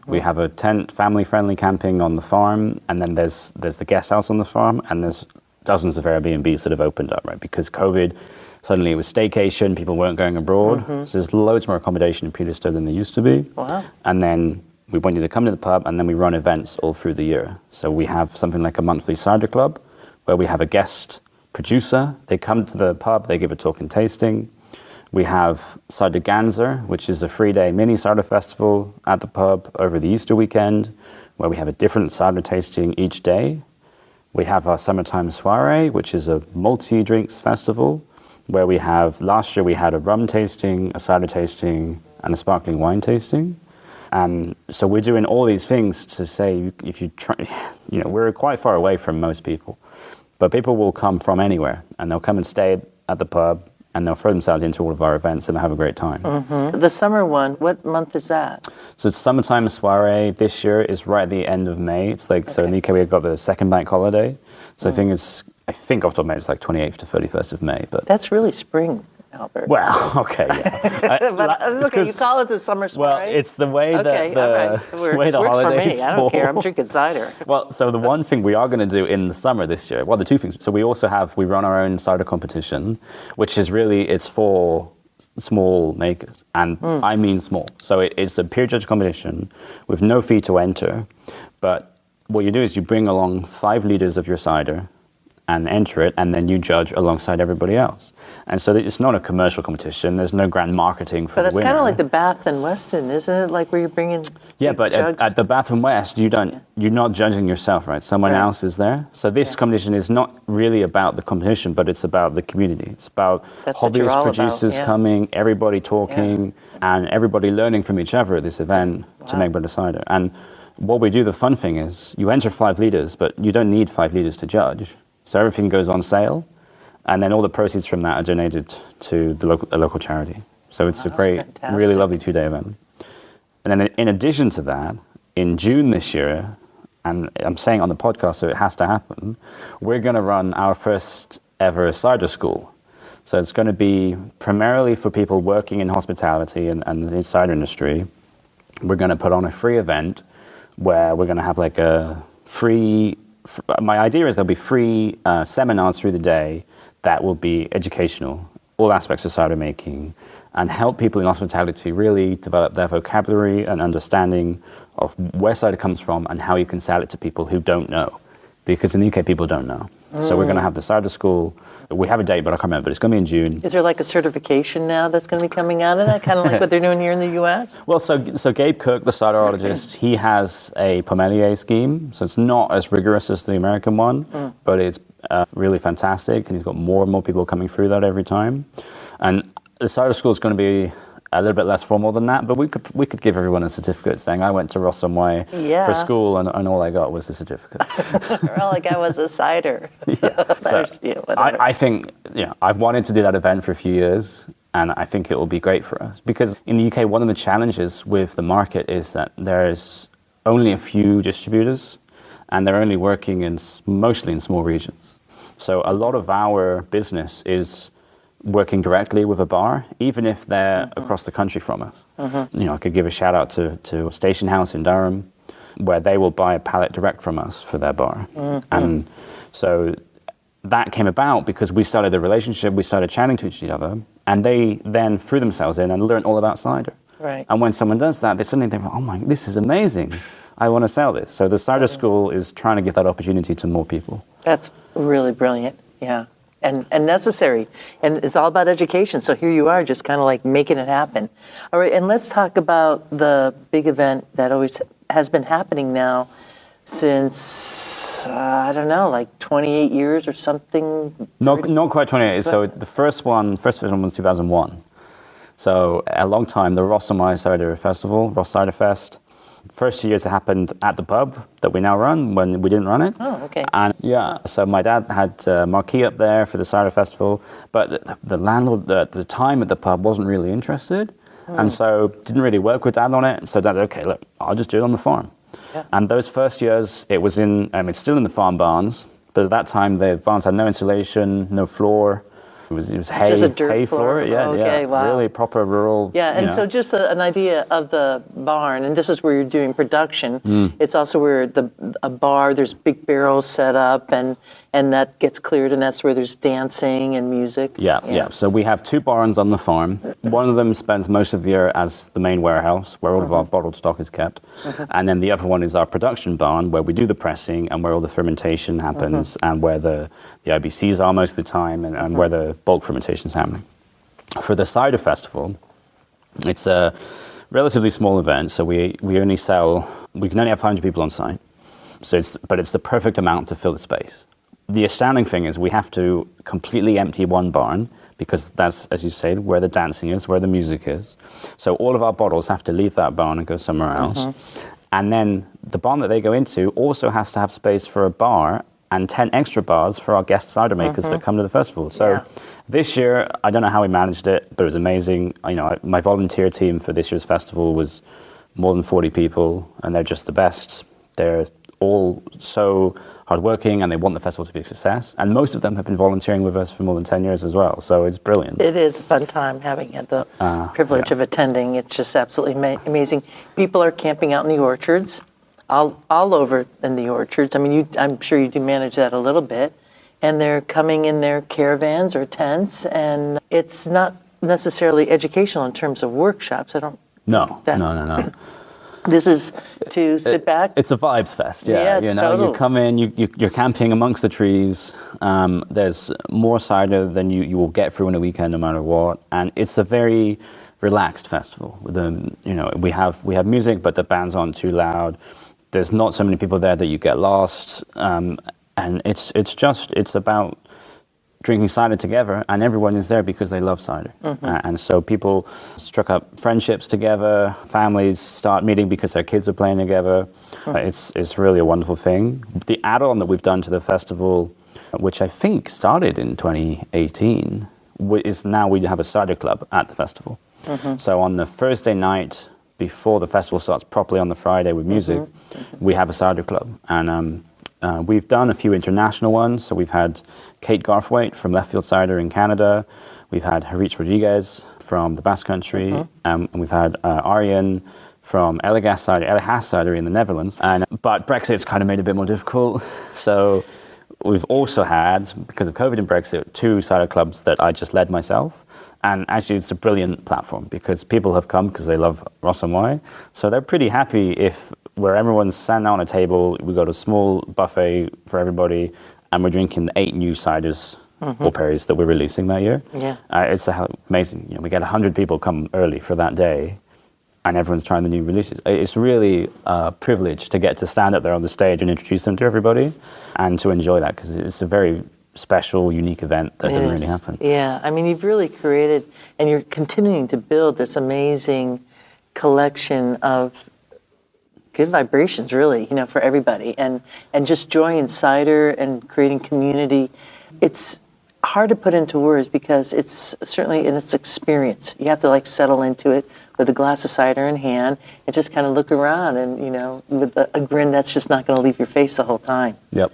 We have a tent, family-friendly camping on the farm, and then there's the guest house on the farm, and there's dozens of Airbnbs that have opened up, right? Because COVID, suddenly it was staycation, people weren't going abroad. So there's loads more accommodation in Peterston than there used to be. Wow. And then we want you to come to the pub, and then we run events all through the year. So we have something like a monthly cider club, where we have a guest producer. They come to the pub, they give a talk and tasting. We have Cider Ganser, which is a 3-day mini cider festival at the pub over the Easter weekend, where we have a different cider tasting each day. We have our summertime soiree, which is a multi-drinks festival, where we have, last year we had a rum tasting, a cider tasting, and a sparkling wine tasting. And so we're doing all these things to say, if you try, we're quite far away from most people, but people will come from anywhere, and they'll come and stay at the pub, and they'll throw themselves into all of our events and have a great time. The summer one, what month is that? So it's summertime soiree this year is right at the end of May. It's like, so in the UK we've got the second bank holiday. So I think off the top of my head it's like 28th to 31st of May. But That's really spring, Albert. well, okay, yeah. But okay, you call it the summer soiree? Well, it's the way that okay, all right. it's the way the Works for holidays me. I don't fall. care. I'm drinking cider. Well, so the one thing we are going to do in the summer this year, well, the two things. So we run our own cider competition, which is really, it's for small makers. And I mean small. So it's a peer judge competition with no fee to enter. But what you do is you bring along 5 litres of your cider and enter it, and then you judge alongside everybody else. And so it's not a commercial competition. There's no grand marketing for the winner. But it's kind of like the Bath and Weston, isn't it? Like where you're bringing but at the Bath and West, you're not judging yourself, right? Someone else is there. So this competition is not really about the competition, but it's about the community. It's about hobbyist producers coming, everybody talking, and everybody learning from each other at this event to make better cider. And what we do, the fun thing is, you enter 5 litres, but you don't need 5 litres to judge. So everything goes on sale, and then all the proceeds from that are donated to a local charity. So it's a great, really lovely 2-day event. And then in addition to that, in June this year, and I'm saying on the podcast, so it has to happen, we're going to run our first ever cider school. So it's going to be primarily for people working in hospitality and the cider industry. We're going to put on a free event where we're going to have like a free... My idea is there'll be free seminars through the day that will be educational, all aspects of cider making, and help people in hospitality really develop their vocabulary and understanding of where cider comes from and how you can sell it to people who don't know. Because in the UK, people don't know. So we're going to have the cider school. We have a date, but I can't remember, but it's going to be in June. Is there like a certification now that's going to be coming out of that? Kind of like what they're doing here in the US? Well, so Gabe Cook, the ciderologist, he has a Pomelier scheme. So it's not as rigorous as the American one, but it's really fantastic. And he's got more and more people coming through that every time. And the cider school is going to be a little bit less formal than that, but we could give everyone a certificate saying I went to Ross Cider for school and all I got was the certificate. Or all I got was a cider. I think I've wanted to do that event for a few years, and I think it will be great for us because in the UK one of the challenges with the market is that there's only a few distributors, and they're only working mostly in small regions. So a lot of our business is working directly with a bar, even if they're across the country from us. I could give a shout out to Station House in Durham, where they will buy a pallet direct from us for their bar. And so that came about because we started the relationship, we started chatting to each other, and they then threw themselves in and learned all about cider. Right. And when someone does that, they suddenly think, oh my, this is amazing. I want to sell this. So the cider school is trying to give that opportunity to more people. That's really brilliant. Yeah. And necessary. And it's all about education. So here you are just kind of like making it happen. All right. And let's talk about the big event that always has been happening now since, I don't know, like 28 years or something. Not quite 28. So the first one was 2001. So a long time, the Ross Cider Festival, Ross Cider Fest. First years it happened at the pub that we now run when we didn't run it. Oh, okay. And yeah, so my dad had a marquee up there for the cider festival, but the landlord at the time at the pub wasn't really interested. And so didn't really work with Dad on it. So Dad said, okay, look, I'll just do it on the farm. Yeah. And those first years, it was it's still in the farm barns, but at that time the barns had no insulation, no floor. It was hay, Just a dirt hay floor. Yeah, okay, yeah, wow. really proper rural. Yeah, and so just an idea of the barn, and this is where you're doing production. It's also where a bar, there's big barrels set up, and that gets cleared, and that's where there's dancing and music. Yeah. So we have 2 barns on the farm. One of them spends most of the year as the main warehouse, where all of our bottled stock is kept. And then the other one is our production barn, where we do the pressing and where all the fermentation happens, and where the IBCs are most of the time, and where the bulk fermentation is happening. For the cider festival, it's a relatively small event, so we can only have 100 people on site. But it's the perfect amount to fill the space. The astounding thing is we have to completely empty one barn because that's, as you say, where the dancing is, where the music is. So all of our bottles have to leave that barn and go somewhere else. And then the barn that they go into also has to have space for a bar and 10 extra bars for our guest cider makers that come to the festival. So this year, I don't know how we managed it, but it was amazing. My volunteer team for this year's festival was more than 40 people, and they're just the best. They're all so hardworking, and they want the festival to be a success. And most of them have been volunteering with us for more than 10 years as well. So it's brilliant. It is a fun time having the privilege of attending. It's just absolutely amazing. People are camping out in the orchards, all over in the orchards. I mean, I'm sure you do manage that a little bit. And they're coming in their caravans or tents, and it's not necessarily educational in terms of workshops. No. This is to sit back. It's a vibes fest, Yeah, You come in, you're camping amongst the trees. There's more cider than you will get through in a weekend, no matter what. And it's a very relaxed festival. We have music, but the bands aren't too loud. There's not so many people there that you get lost. And it's about drinking cider together, and everyone is there because they love cider. And so people struck up friendships together, families start meeting because their kids are playing together. It's really a wonderful thing. The add-on that we've done to the festival, which I think started in 2018, is now we have a cider club at the festival. So on the Thursday night, before the festival starts properly on the Friday with music, we have a cider club. And we've done a few international ones. So we've had Kate Garthwaite from Left Field Cider in Canada. We've had Haritz Rodriguez from the Basque Country. And we've had Arjen from Ellegas Cider in the Netherlands. But Brexit's kind of made it a bit more difficult. So we've also had, because of COVID and Brexit, 2 cider clubs that I just led myself. And actually, it's a brilliant platform because people have come because they love Ross and Y. So they're pretty happy if where everyone's sat down on a table, we got a small buffet for everybody, and we're drinking the 8 new ciders or Perrys that we're releasing that year. Yeah. It's amazing. We get 100 people come early for that day, and everyone's trying the new releases. It's really a privilege to get to stand up there on the stage and introduce them to everybody and to enjoy that because it's a very special, unique event that doesn't really happen. Yeah, I mean, you've really created, and you're continuing to build this amazing collection of good vibrations, really, for everybody, and just joy in cider and creating community. It's hard to put into words because it's certainly in its experience. You have to settle into it with a glass of cider in hand and just kind of look around and, with a grin that's just not going to leave your face the whole time. Yep.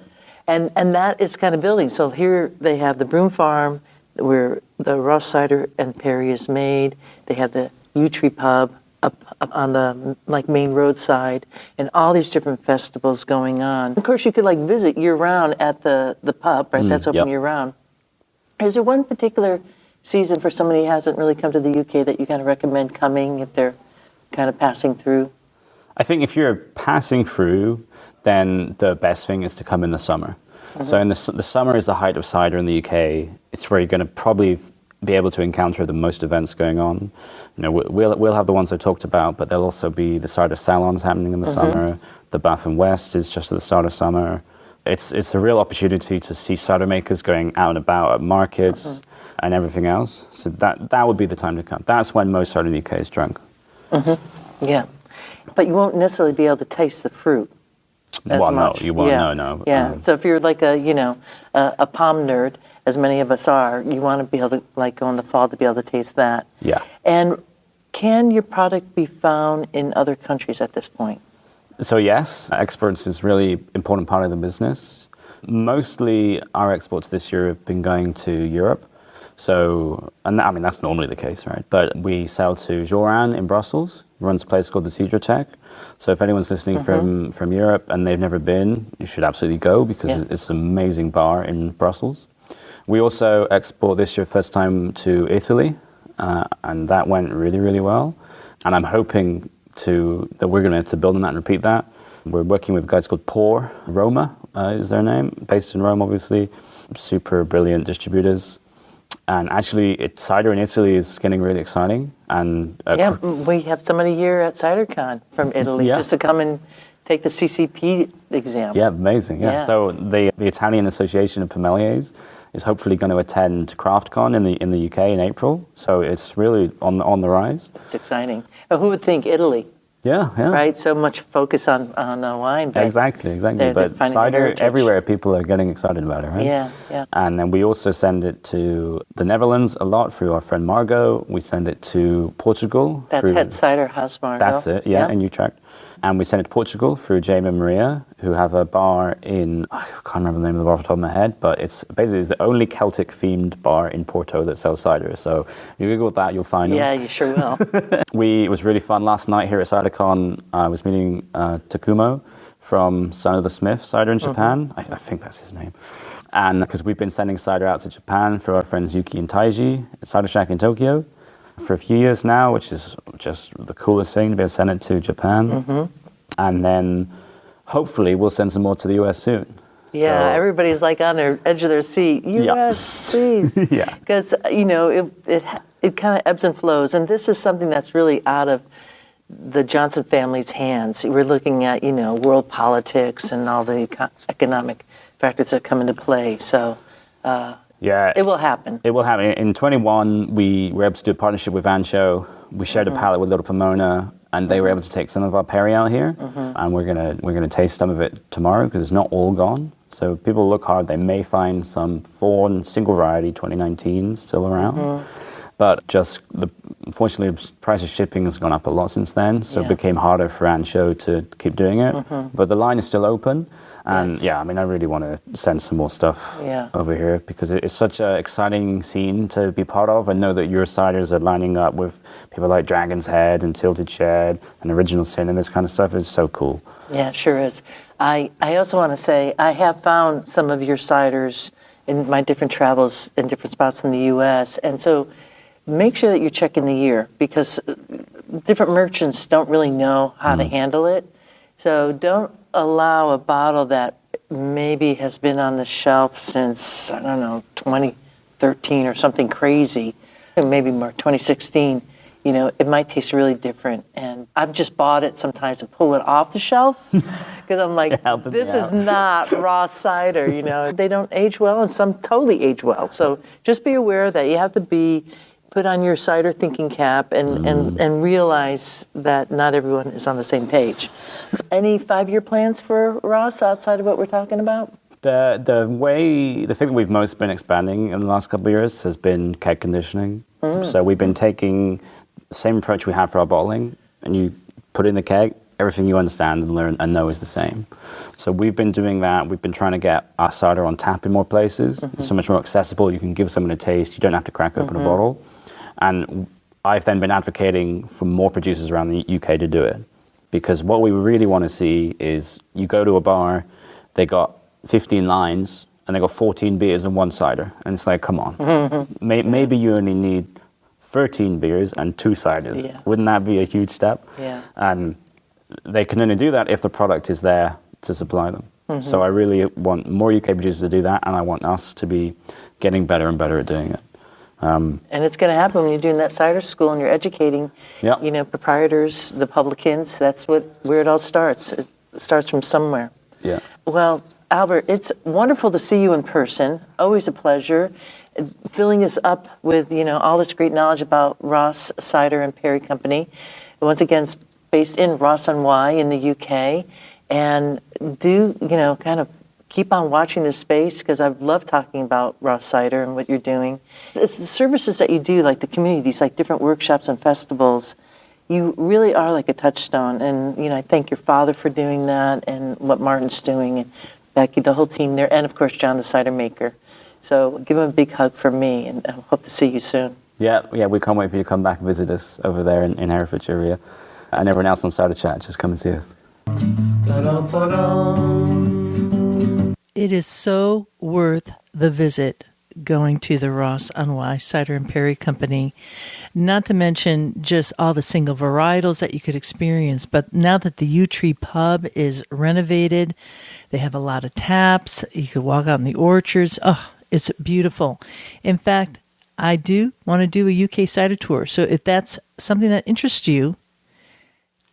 And that is kind of building. So here they have the Broom Farm where the Ross Cider and Perry is made. They have the Yew Tree Pub up on the main roadside, and all these different festivals going on. Of course, you could visit year round at the pub, right? That's open year round. Is there one particular season for somebody who hasn't really come to the UK that you kind of recommend coming if they're kind of passing through? I think if you're passing through, then the best thing is to come in the summer. So in the summer is the height of cider in the UK. It's where you're going to probably be able to encounter the most events going on. You know, we'll have the ones I talked about, but there'll also be the cider salons happening in the summer. The Bath and West is just at the start of summer. It's a real opportunity to see cider makers going out and about at markets and everything else. So that would be the time to come. That's when most cider in the UK is drunk. Yeah. But you won't necessarily be able to taste the fruit as Well, much. no, you won't. No. Yeah. So if you're like a palm nerd, as many of us are, you want to be able to, like, go in the fall to be able to taste that. Yeah. And can your product be found in other countries at this point? So yes, exports is really important part of the business. Mostly our exports this year have been going to Europe. So, and I mean, that's normally the case, right? But we sell to Joran in Brussels, runs a place called the Cidrotech. So if anyone's listening from Europe and they've never been, you should absolutely go because it's an amazing bar in Brussels. We also export this year first time to Italy, and that went really, really well. And I'm hoping that we're going to build on that and repeat that. We're working with guys called Pour Roma is their name, based in Rome, obviously. Super brilliant distributors. And actually, cider in Italy is getting really exciting. And we have somebody here at CiderCon from Italy just to come and take the CCP exam. Yeah, amazing. Yeah. So the Italian Association of Sommeliers is hopefully going to attend CraftCon in the UK in April. So it's really on the rise. It's exciting. But who would think Italy? Yeah. Right, so much focus on wine. But Exactly. But cider everywhere, people are getting excited about it, right? Yeah. And then we also send it to the Netherlands a lot through our friend Margot. We send it to Portugal. That's Het Cider House Margot. That's it, in Utrecht. And we send it to Portugal through Jamie and Maria, who have a bar in, I can't remember the name of the bar off the top of my head, but it's the only Celtic-themed bar in Porto that sells cider. So you Google that, you'll find them. Yeah, you sure will. It was really fun. Last night here at CiderCon, I was meeting Takumo from Son of the Smith Cider in Japan. I think that's his name. And because we've been sending cider out to Japan for our friends Yuki and Taiji at Cider Shack in Tokyo for a few years now, which is just the coolest thing to be able to send it to Japan. And then hopefully we'll send some more to the US soon. Yeah, everybody's like on their edge of their seat. US, please. Because, it kind of ebbs and flows. And this is something that's really out of the Johnson family's hands. We're looking at, world politics and all the economic factors that come into play. So, it will happen. It will happen. In 21, we were able to do a partnership with Ancho. We shared a pallet with Little Pomona, and they were able to take some of our Perry out here, and we're gonna taste some of it tomorrow because it's not all gone. So people look hard; they may find some foreign single variety 2019 still around, but unfortunately, the price of shipping has gone up a lot since then, so it became harder for Ancho to keep doing it. But the line is still open. And I really want to send some more stuff over here because it's such an exciting scene to be part of and know that your ciders are lining up with people like Dragon's Head and Tilted Shed and Original Sin and this kind of stuff is so cool. Yeah, it sure is. I also want to say I have found some of your ciders in my different travels in different spots in the U.S. And so make sure that you're checking the year because different merchants don't really know how to handle it. So don't allow a bottle that maybe has been on the shelf since, 2013 or something crazy, maybe more 2016, it might taste really different. And I've just bought it sometimes to pull it off the shelf because I'm like, this is not Ross cider, They don't age well and some totally age well. So just be aware that you have to put on your cider thinking cap and realize that not everyone is on the same page. Any 5-year plans for Ross outside of what we're talking about? The thing that we've most been expanding in the last couple of years has been keg conditioning. So we've been taking the same approach we have for our bottling, and you put it in the keg, everything you understand and learn and know is the same. So we've been doing that. We've been trying to get our cider on tap in more places. It's so much more accessible. You can give someone a taste. You don't have to crack open a bottle. And I've then been advocating for more producers around the UK to do it. Because what we really want to see is you go to a bar, they got 15 lines, and they got 14 beers and one cider. And it's like, come on. Maybe you only need 13 beers and 2 ciders. Yeah. Wouldn't that be a huge step? Yeah. And they can only do that if the product is there to supply them. So I really want more UK producers to do that, and I want us to be getting better and better at doing it. And it's going to happen when you're doing that cider school and you're educating, Yep. you know, proprietors, the publicans. That's where it all starts. It starts from somewhere. Yeah. Well, Albert, it's wonderful to see you in person. Always a pleasure. Filling us up with, you know, all this great knowledge about Ross Cider and Perry Company. Once again, it's based in Ross-on-Wye in the UK. And do, you know, kind of keep on watching this space, because I've loved talking about Ross Cider and what you're doing. It's the services that you do, like the communities, like different workshops and festivals. You really are like a touchstone. And, you know, I thank your father for doing that, and what Martin's doing, and Becky, the whole team there, and of course, John, the cider maker. So give him a big hug from me, and I hope to see you soon. Yeah, we can't wait for you to come back and visit us over there in Herefordshire area. And everyone else on Cider Chat, just come and see us. It is so worth the visit going to the Ross-on-Wye Cider and Perry Company, not to mention just all the single varietals that you could experience. But now that the Yew Tree pub is renovated, they have a lot of taps. You could walk out in the orchards. Oh, it's beautiful. In fact, I do want to do a UK cider tour. So if that's something that interests you,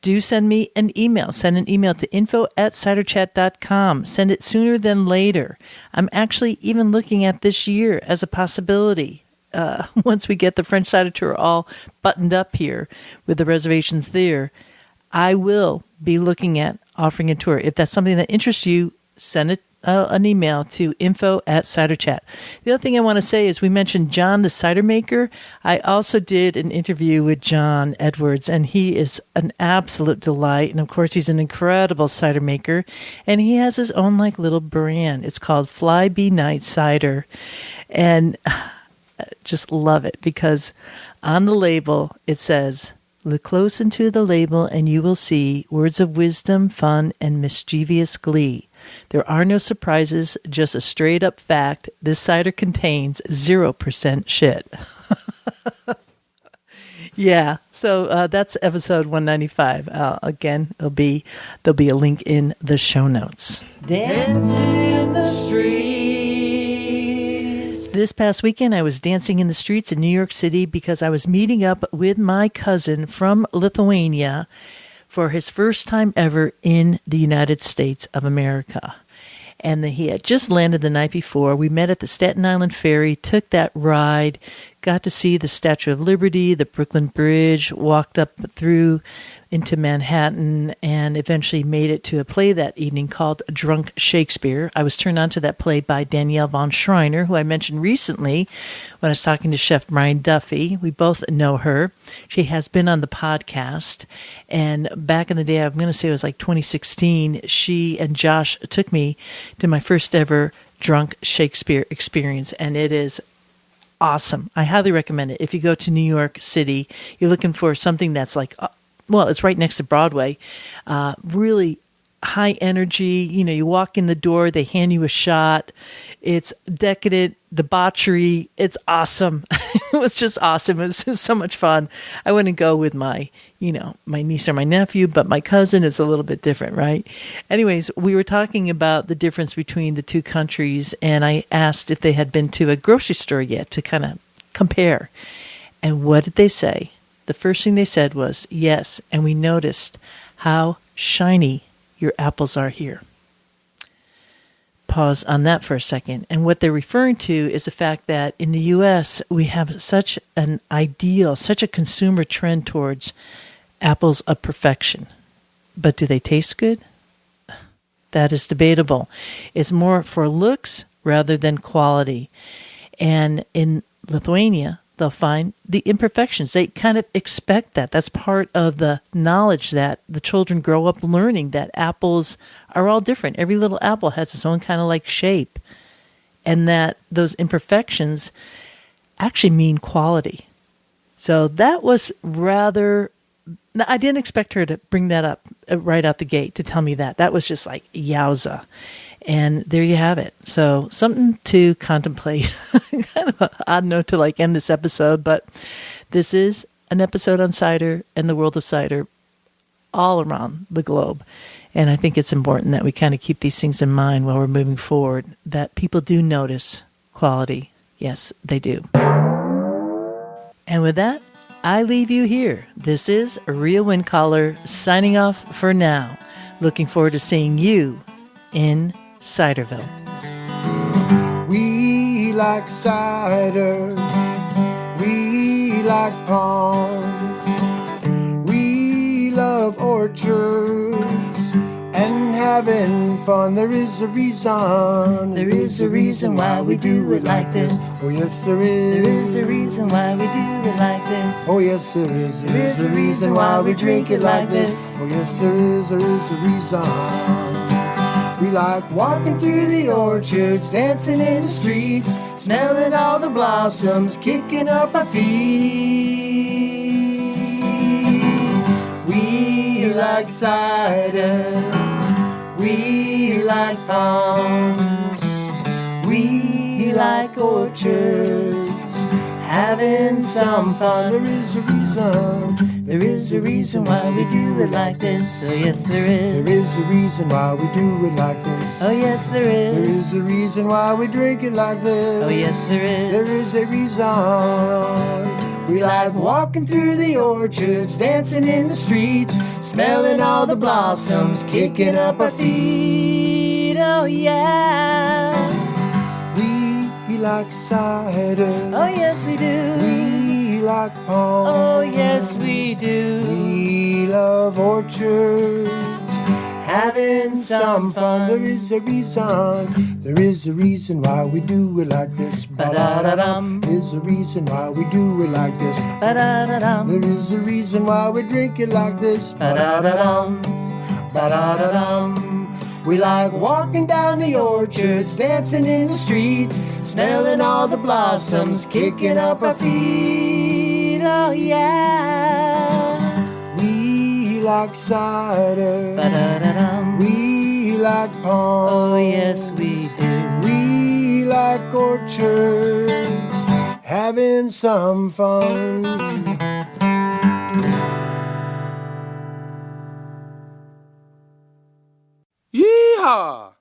do send me an email. Send an email to info@ciderchat.com. Send it sooner than later. I'm actually even looking at this year as a possibility. Once we get the French cider tour all buttoned up here with the reservations there, I will be looking at offering a tour. If that's something that interests you, send it an email to info@ciderchat. The other thing I want to say is we mentioned John, the cider maker. I also did an interview with John Edwards, and he is an absolute delight. And of course, he's an incredible cider maker, and he has his own like little brand. It's called Fly Be Night Cider, and just love it because on the label it says, "Look close into the label and you will see words of wisdom, fun, and mischievous glee. There are no surprises, just a straight-up fact. This cider contains 0% shit." Yeah, so that's episode 195. Again, there'll be a link in the show notes. Dancing in the streets. This past weekend, I was dancing in the streets in New York City because I was meeting up with my cousin from Lithuania for his first time ever in the United States of America. And he had just landed the night before. We met at the Staten Island Ferry, took that ride, got to see the Statue of Liberty, the Brooklyn Bridge, walked up through into Manhattan, and eventually made it to a play that evening called Drunk Shakespeare. I was turned on to that play by Danielle von Schreiner, who I mentioned recently when I was talking to Chef Brian Duffy. We both know her. She has been on the podcast. And back in the day, I'm going to say it was like 2016, she and Josh took me to my first ever Drunk Shakespeare experience, and it is awesome. I highly recommend it. If you go to New York City, you're looking for something that's like, well, it's right next to Broadway. Really high energy. You know, you walk in the door, they hand you a shot. It's decadent, debauchery. It's awesome. It was just awesome. It was just so much fun. I wouldn't go with my niece or my nephew, but my cousin is a little bit different, right? Anyways, we were talking about the difference between the two countries, and I asked if they had been to a grocery store yet to kind of compare. And what did they say? The first thing they said was, yes, and we noticed how shiny your apples are here. Pause on that for a second. And what they're referring to is the fact that in the U.S., we have such an ideal, such a consumer trend towards apples of perfection. But do they taste good? That is debatable. It's more for looks rather than quality. And in Lithuania, they'll find the imperfections. They kind of expect that. That's part of the knowledge that the children grow up learning, that apples are all different. Every little apple has its own kind of like shape. And that those imperfections actually mean quality. So that was rather... I didn't expect her to bring that up right out the gate to tell me that. That was just like, yowza. And there you have it. So something to contemplate. Kind of an odd note to end this episode, but this is an episode on cider and the world of cider all around the globe. And I think it's important that we kind of keep these things in mind while we're moving forward, that people do notice quality. Yes, they do. And with that, I leave you here. This is Rhea Windcaller signing off for now. Looking forward to seeing you in Ciderville. We like cider. We like ponds. We love orchards and having fun. There is a reason. There is a reason why we do it like this. Oh yes, there is. There is a reason why we do it like this. Oh yes, there is. There is a reason why we drink it like this. Oh yes, there is. There is a reason. We like walking through the orchards, dancing in the streets, smelling all the blossoms, kicking up our feet. We like cider. We like ponds. We like orchards, having some fun. There is a reason. There is a reason why we do it like this. Oh yes, there is. There is a reason why we do it like this. Oh yes, there is. There is a reason why we drink it like this. Oh yes, there is. There is a reason. We like walking through the orchards, dancing in the streets, smelling all the blossoms, kicking up our feet. Oh yeah. We like cider. Oh yes, we do. We like ponds. Oh yes, we do. We love orchards, having some fun. There is a reason. There is a reason why we do it like this. Ba-da-da-dum. There is a reason why we do it like this. Ba-da-da-dum. There is a reason why we drink it like this. Ba-da-da-dum. Ba-da-da-dum. We like walking down the orchards, dancing in the streets, smelling all the blossoms, kicking up our feet. Oh yeah. We like cider. Ba-da-da-dum. We like ponds. Oh yes, we do. We like orchards, having some fun. Yeehaw!